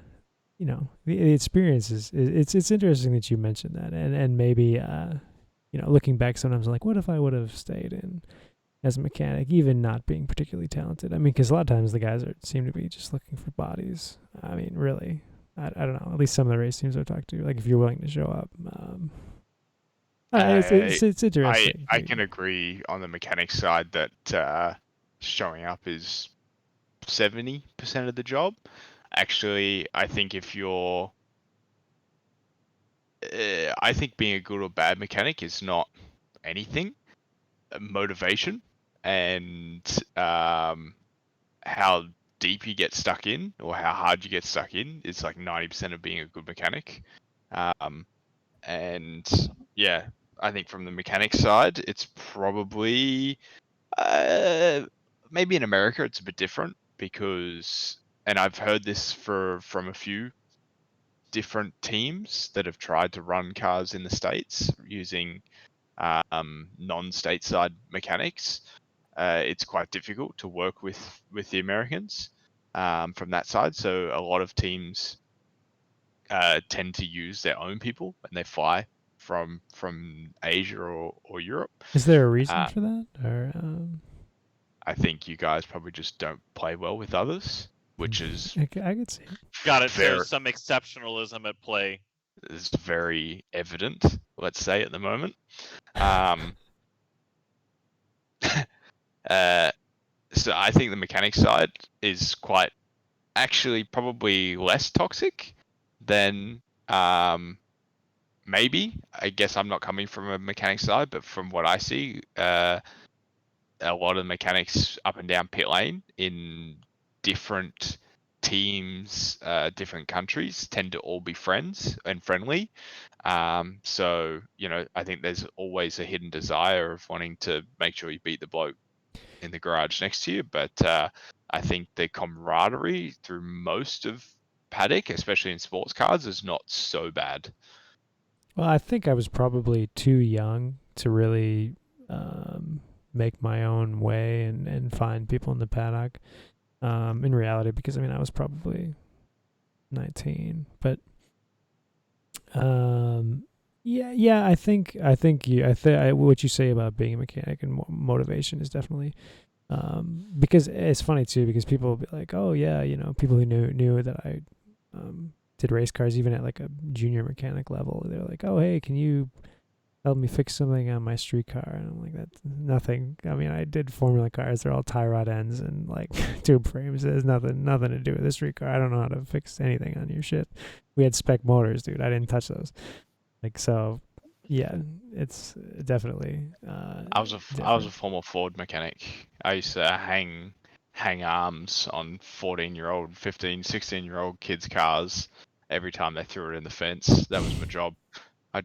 D: you know, the experience is it's interesting that you mentioned that, and maybe you know, looking back sometimes I'm like, what if I would have stayed in as a mechanic, even not being particularly talented? I mean, because a lot of times the guys seem to be just looking for bodies. I mean, really, I don't know. At least some of the race teams I've talked to, like if you're willing to show up, it's interesting.
A: I can agree on the mechanics side that showing up is 70% of the job. Actually, I think if you're, I think being a good or bad mechanic is not anything. Motivation and how deep you get stuck in or how hard you get stuck in is like 90% of being a good mechanic. And yeah, I think from the mechanics side, it's probably maybe in America it's a bit different because, and I've heard this from a few different teams that have tried to run cars in the States using non-stateside mechanics. It's quite difficult to work with the Americans from that side. So a lot of teams tend to use their own people and they fly from Asia or Europe.
D: Is there a reason for that, or
A: I think you guys probably just don't play well with others, which is
D: I could see.
B: Got it.
A: Fair.
B: There's some exceptionalism at play.
A: is very evident, let's say, at the moment. So I think the mechanics side is quite, actually probably less toxic than maybe. I guess I'm not coming from a mechanics side, but from what I see, a lot of mechanics up and down pit lane in different teams, different countries tend to all be friends and friendly. So, you know, I think there's always a hidden desire of wanting to make sure you beat the bloke in the garage next to you. But I think the camaraderie through most of paddock, especially in sports cars, is not so bad.
D: Well, I think I was probably too young to really make my own way and find people in the paddock. In reality, because I mean I was probably 19, but yeah, I think what you say about being a mechanic and motivation is definitely because it's funny too, because people will be like, oh yeah, you know, people who knew that I did race cars even at like a junior mechanic level, they're like, oh hey, can you help me fix something on my street car? And I'm like, that's nothing. I mean, I did Formula cars. They're all tie rod ends and like tube frames. There's nothing to do with the street car. I don't know how to fix anything on your shit. We had spec motors, dude. I didn't touch those. Like, so yeah, it's definitely
A: I was a former Ford mechanic. I used to hang arms on 14-year-old, 15, 16-year-old kids' cars every time they threw it in the fence. That was my job. I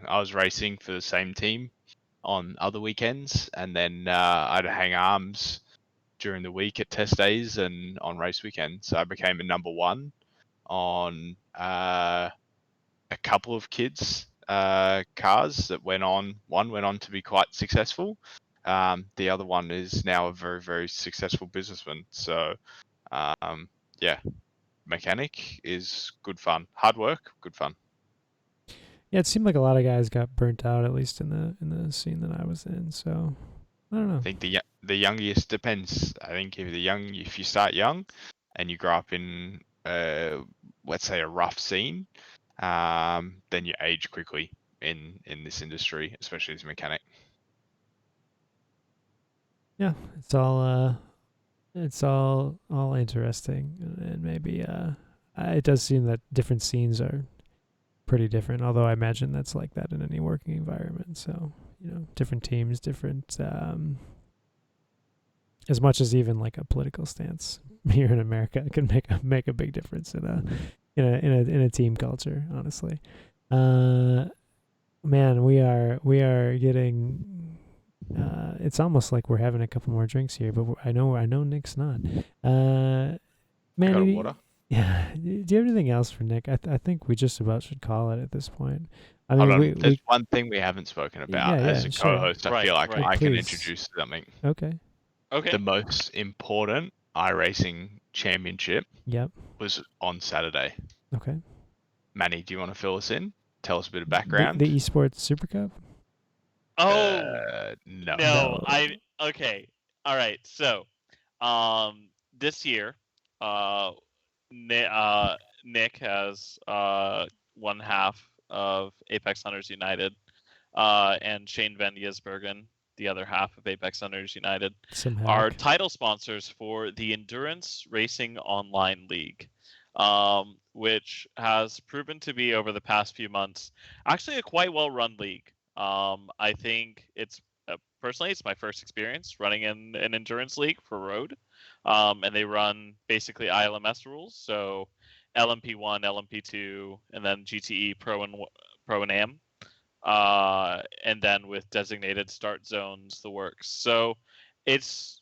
A: was racing for the same team on other weekends, and then I'd hang arms during the week at test days and on race weekends. So I became a number one on a couple of kids' cars that went on. One went on to be quite successful. The other one is now a very, very successful businessman. So yeah, mechanic is good fun. Hard work, good fun.
D: Yeah, it seemed like a lot of guys got burnt out, at least in the scene that I was in. So I don't know.
A: I think the youngest depends. I think if you start young and you grow up in let's say a rough scene, then you age quickly in this industry, especially as a mechanic.
D: Yeah, it's all interesting, and maybe it does seem that different scenes are pretty different. Although I imagine that's like that in any working environment. So different teams, different. As much as even like a political stance here in America can make a big difference in a team culture. Honestly, man, we are getting. It's almost like we're having a couple more drinks here, but I know Nick's not.
A: I
D: Man,
A: got a water.
D: yeah. Do you have anything else for Nick? I think we just about should call it at this point. I
A: Hold
D: mean,
A: on. There's one thing we haven't spoken about. As a
D: sure.
A: co-host, I
B: Right,
A: feel like
B: right.
A: I can
D: Please.
A: introduce something.
D: Okay.
B: Okay.
A: The most important iRacing championship
D: Yep.
A: was on Saturday.
D: Okay.
A: Manny, do you want to fill us in? Tell us a bit of background.
D: The esports Super Cup.
B: Oh
A: No.
B: no, okay. All right. So, this year, Nick has one half of Apex Hunters United, and Shane Van Gisbergen, the other half of Apex Hunters United, are title sponsors for the Endurance Racing Online League, which has proven to be over the past few months actually a quite well-run league. I think it's personally it's my first experience running in an endurance league for road, and they run basically ILMS rules, so LMP1, LMP2, and then GTE Pro and Am, and then with designated start zones, the works. So it's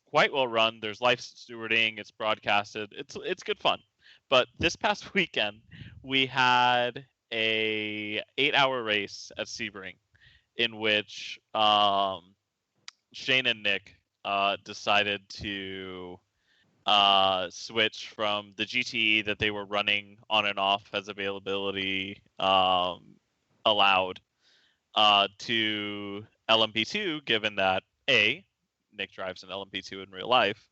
B: quite well run. There's live stewarding. It's broadcasted. It's good fun. But this past weekend we had a 8-hour race at Sebring, in which Shane and Nick decided to switch from the GTE that they were running on and off as availability allowed to LMP2, given that A, Nick drives an LMP2 in real life,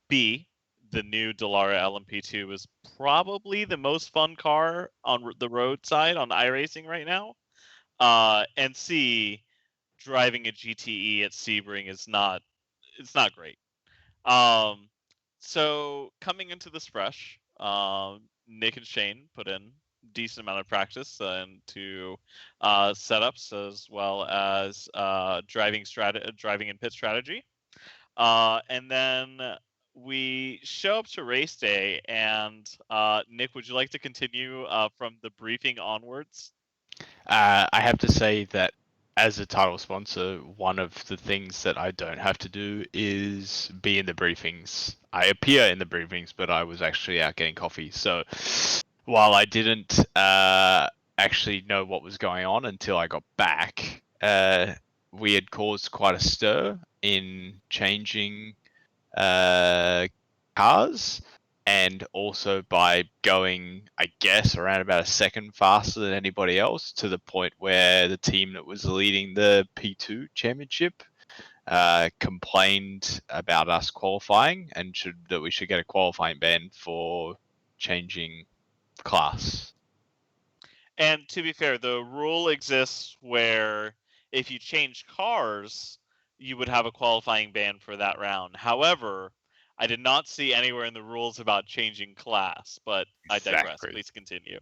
B: B, the new Dallara LMP2 is probably the most fun car on the roadside on iRacing right now. And C, driving a GTE at Sebring is not great. So coming into this fresh, Nick and Shane put in decent amount of practice into setups as well as driving and pit strategy, and then we show up to race day. And Nick, would you like to continue from the briefing onwards?
A: I have to say that as a title sponsor, one of the things that I don't have to do is be in the briefings. I appear in the briefings, but I was actually out getting coffee. So while I didn't actually know what was going on until I got back, we had caused quite a stir in changing cars, and also by going, I guess, around about a second faster than anybody else, to the point where the team that was leading the P2 championship complained about us qualifying and that we should get a qualifying ban for changing class.
B: And to be fair, the rule exists where if you change cars, you would have a qualifying ban for that round. However, I did not see anywhere in the rules about changing class, but I digress.
A: Exactly.
B: Please continue.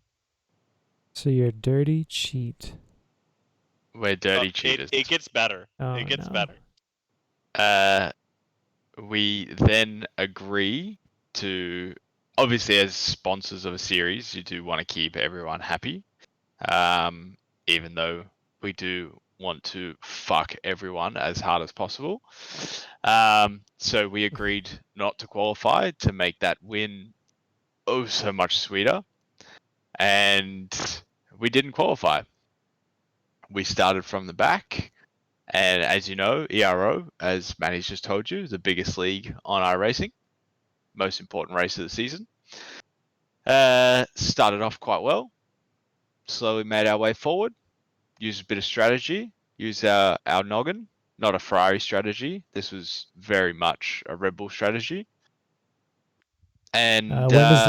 D: So you're a dirty cheat.
A: We're dirty cheaters.
B: It gets better.
D: Oh,
B: it gets
D: no.
B: better.
A: We then agree to, obviously as sponsors of a series, you do want to keep everyone happy, even though we do want to fuck everyone as hard as possible. So we agreed not to qualify to make that win oh so much sweeter, and we didn't qualify. We started from the back, and as you know, ERO, as Manny's just told you, the biggest league on iRacing, most important race of the season. Started off quite well, slowly made our way forward, used a bit of strategy, used our noggin, not a Ferrari strategy. This was very much a Red Bull strategy. And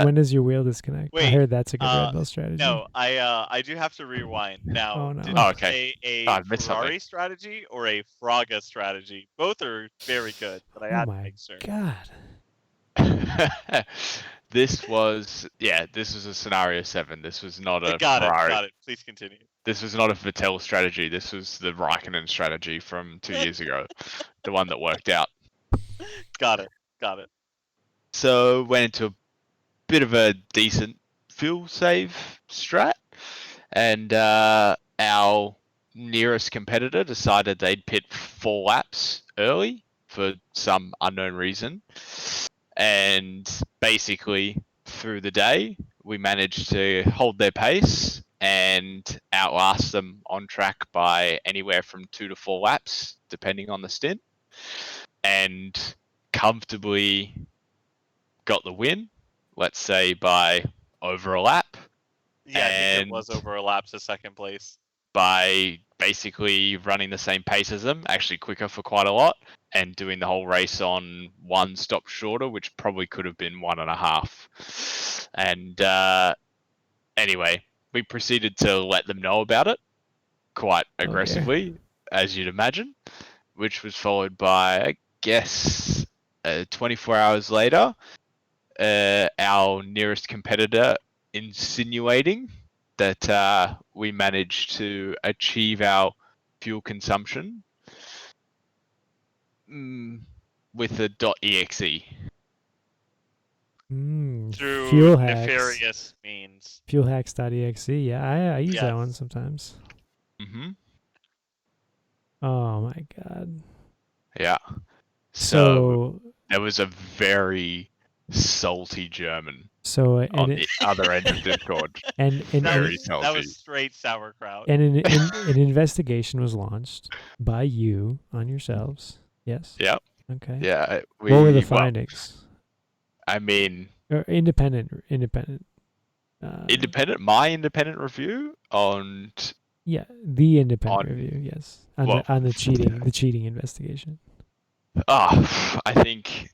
D: when does your wheel disconnect? I
B: Wait,
D: heard that's a good Red Bull strategy.
B: No, I do have to rewind. Now,
D: Oh, no.
B: did
A: Oh,
B: you
A: okay.
B: say
A: Oh, I
B: a
A: missed something.
B: Ferrari strategy or a Fraga strategy? Both are very good, but I
D: Oh
B: had to
D: my
B: make sure.
D: god.
A: this was a scenario 7. This was not a
B: Got
A: Ferrari.
B: it. Please continue.
A: This was not a Vettel strategy. This was the Raikkonen strategy from 2 years ago, the one that worked out.
B: Got it.
A: So went into a bit of a decent fuel save strat, and our nearest competitor decided they'd pit 4 laps early for some unknown reason, and basically through the day we managed to hold their pace and outlast them on track by anywhere from 2 to 4 laps depending on the stint, and comfortably got the win, let's say by over a lap.
B: Yeah, I think it was
A: And-
B: over a lap to second place.
A: By basically running the same pace as them, actually quicker for quite a lot, and doing the whole race on 1 stop shorter, which probably could have been 1.5. And anyway, we proceeded to let them know about it quite aggressively, as you'd imagine, which was followed by, I guess, 24 hours later, our nearest competitor insinuating that we managed to achieve our fuel consumption with a .exe.
B: Through
D: Fuel hacks.
B: nefarious means.
D: Fuelhacks.exe. Yeah, I use that
B: Yes.
D: one sometimes.
A: Mm-hmm.
D: Oh my god.
A: Yeah. So there was a very salty German on the other end of Discord.
D: and
A: Very
B: That
A: salty.
B: was straight sauerkraut.
D: and an investigation was launched by you on yourselves. Yes.
A: Yep.
D: Okay.
A: Yeah.
D: What were the
A: well,
D: findings?
A: I mean,
D: Or independent.
A: my independent review on
D: Yeah, the independent
A: on-
D: review. Yes, on
A: well-
D: the cheating investigation.
A: I think,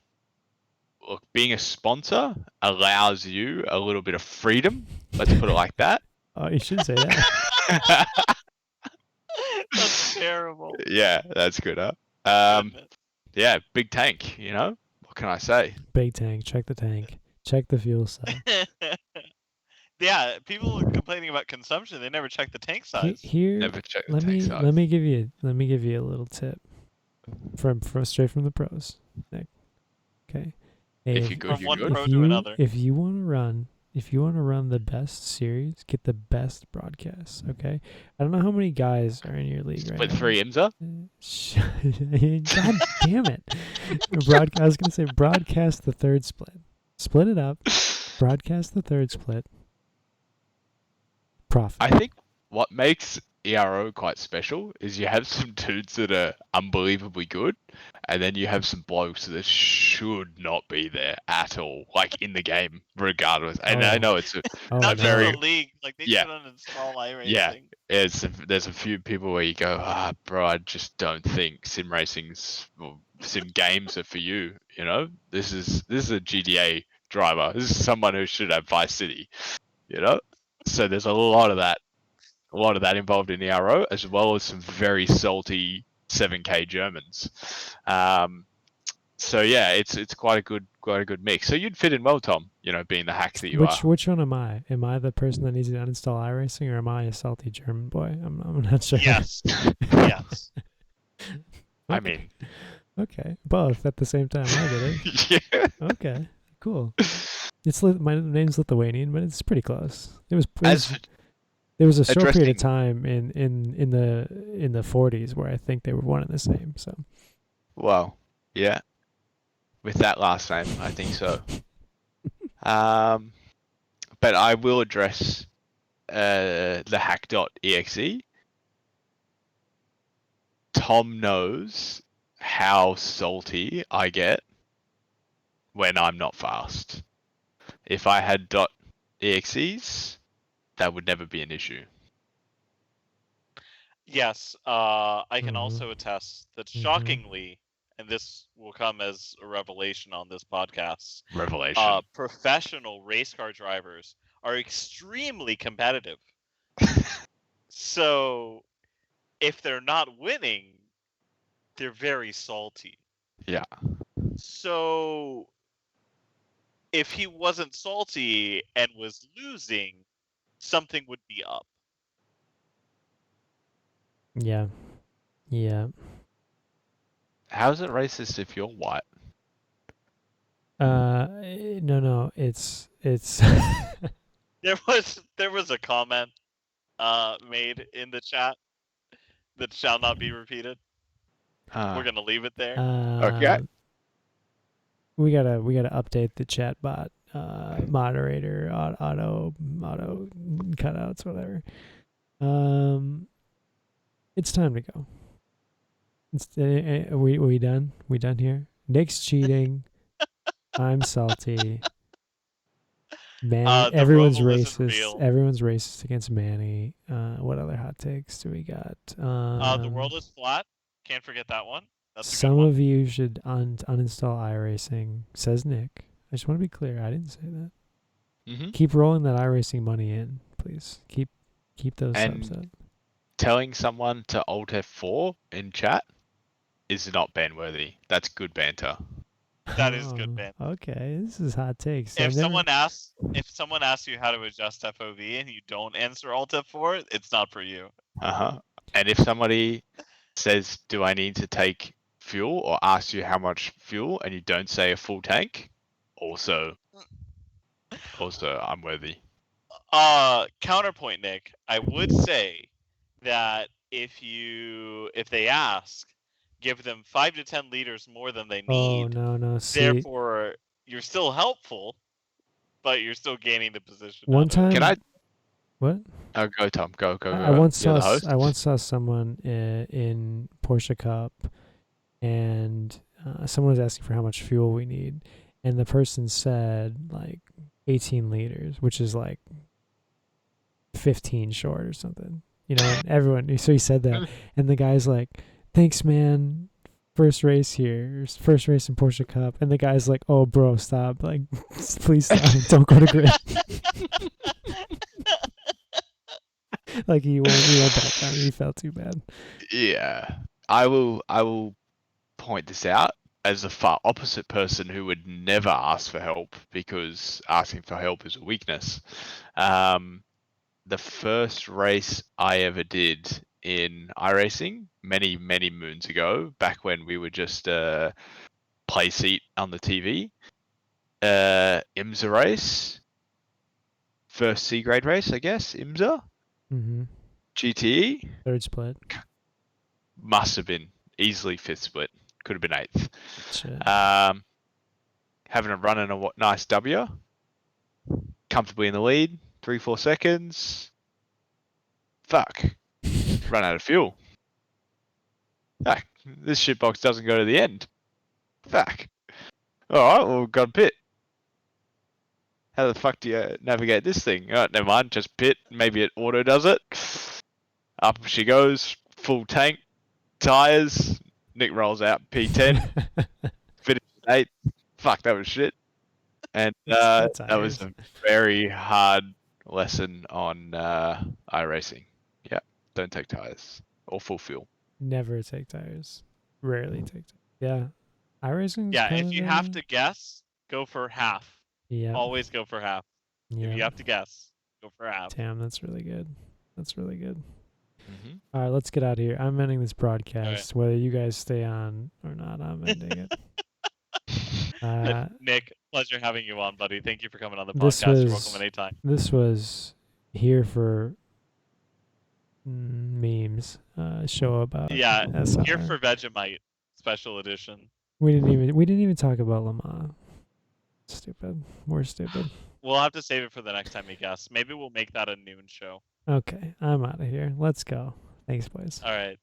A: look, being a sponsor allows you a little bit of freedom. Let's put it like that.
D: Oh, you should say that.
B: That's terrible.
A: Yeah, that's good, huh? Yeah, big tank, you know? What can I say?
D: Big tank. Check the tank. Check the fuel cell.
B: Yeah, people are complaining about consumption. They never check the tank size.
D: Here,
A: Never check the
D: let
A: tank
D: me
A: size.
D: let me give you a little tip from straight from the pros, Nick. Okay.
A: If you're good,
B: From
A: you're
B: one
A: good.
B: pro to another.
D: If you want to run the best series, get the best broadcasts. Okay. I don't know how many guys are in your league right
A: Split
D: now.
A: 3 IMSA?
D: God damn it! I was gonna say broadcast the third split. Split it up. Broadcast the third split. Profit.
A: I think what makes ERO quite special is you have some dudes that are unbelievably good, and then you have some blokes that should not be there at all, like in the game, regardless. And I
D: Oh.
A: know it's
D: Oh,
B: Not
D: no.
A: very-
B: just the league. Like they
A: Yeah.
B: should uninstall iRacing.
A: Yeah. there's a few people where you go, bro, I just don't think sim racing's or sim games are for you. You know, this is a GTA driver. This is someone who should have Vice City. You know, so there's a lot of that involved in the RO, as well as some very salty 7K Germans. So yeah, it's quite a good mix. So you'd fit in well, Tom. You know, being the hack that you are.
D: Which one am I? Am I the person that needs to uninstall iRacing, or am I a salty German boy? I'm not sure.
B: Yes. Yes.
A: I
D: Okay.
A: mean,
D: Okay, both at the same time. I get it.
A: yeah.
D: Okay, cool. My name's Lithuanian, but it's pretty close. There was a short period of
A: addressing-
D: time in the 40s where I think they were one and the same. So
A: Well, yeah. With that last name, I think so. But I will address the hack.exe. Tom knows how salty I get when I'm not fast. If I had .exes, that would never be an issue.
B: Yes. I can
D: Mhm.
B: also attest that
D: Mhm.
B: shockingly, and this will come as a revelation on this podcast.
A: Revelation.
B: Professional race car drivers are extremely competitive. So if they're not winning, they're very salty.
A: Yeah.
B: So if he wasn't salty and was losing, something would be up.
D: Yeah. Yeah.
A: How is it racist if you're white?
D: No, it's
B: There was a comment made in the chat that shall not be repeated. We're gonna leave it there.
A: Okay.
D: We gotta update the chat bot moderator auto cutouts, whatever. It's time to go. Are we done? We done here? Nick's cheating. I'm salty. Man,
B: The
D: everyone's
B: Roval isn't
D: racist.
B: real.
D: Everyone's racist against Manny. What other hot takes do we got?
B: The world is flat. Can't forget that one. That's a good
D: Some
B: one.
D: of you should uninstall iRacing, says Nick. I just want to be clear. I didn't say that.
A: Mm-hmm.
D: Keep rolling that iRacing money in, please. Keep those
A: And
D: subs up.
A: Telling someone to Alt F4 in chat is not ban-worthy. That's good banter.
B: That is good,
D: Oh,
B: man.
D: Okay, this is hot takes.
B: If
D: I've never-
B: someone asks you how to adjust FOV and you don't answer Alt F4, it's not for you.
A: Uh-huh. And if somebody says, do I need to take fuel, or asks you how much fuel and you don't say a full tank, also unworthy.
B: Counterpoint, Nick. I would say that if they ask, give them 5 to 10 liters more than they need.
D: Oh no! See,
B: Therefore, you're still helpful, but you're still gaining the position.
D: one
B: out of it.
D: time.
A: Can I?
D: What?
A: Oh, go Tom. Go.
D: I once
A: You're the
D: saw
A: host.
D: I once saw someone in Porsche Cup, and someone was asking for how much fuel we need, and the person said like 18 liters, which is like 15 short or something. You know, and everyone. So he said that, and the guy's like, "Thanks, man. First race here, first race in Porsche Cup." And the guy's like, "Oh, bro, stop! Like, please stop! Don't go to grid." Like he went back down. He felt too bad.
A: Yeah, I will point this out as a far opposite person who would never ask for help because asking for help is a weakness. The first race I ever did in iRacing many moons ago, back when we were just play seat on the TV, IMSA race, first C grade race, I guess. IMSA
D: Mm-hmm.
A: GTE.
D: Third split.
A: Must have been easily 5th split. Could have been 8th.
D: Shit.
A: Having a run in a nice W. Comfortably in the lead. 3-4 seconds. Fuck. Run out of fuel. Fuck. This shitbox doesn't go to the end. Fuck. Alright, well, got a pit. How the fuck do you navigate this thing? Alright, never mind. Just pit. Maybe it auto does it. Up she goes. Full tank. Tires. Nick rolls out P10. Finish at 8. Fuck, that was shit. And
D: That's
A: that was
D: tires.
A: a very hard lesson on iRacing. Yeah, don't take tires or full fuel.
D: Never take tires. Rarely take tires. Yeah. iRacing.
B: Yeah, if you have to guess, go for half.
D: Yeah.
B: Always go for half. If you
D: Yeah.
B: have to guess, go for half.
D: Damn, that's really good. That's really good.
A: Mm-hmm.
D: All right, let's get out of here. I'm ending this broadcast. Whether you guys stay on or not, I'm ending it.
B: Nick, pleasure having you on, buddy. Thank you for coming on the
D: This
B: podcast. You're
D: was-
B: welcome anytime.
D: This was here for memes. Show about
B: Yeah,
D: SR.
B: here for Vegemite special edition.
D: We didn't even talk about Lamar. Stupid. We're stupid.
B: We'll have to save it for the next time you guess. Maybe we'll make that a noon show.
D: Okay, I'm out of here. Let's go. Thanks, boys.
B: All right.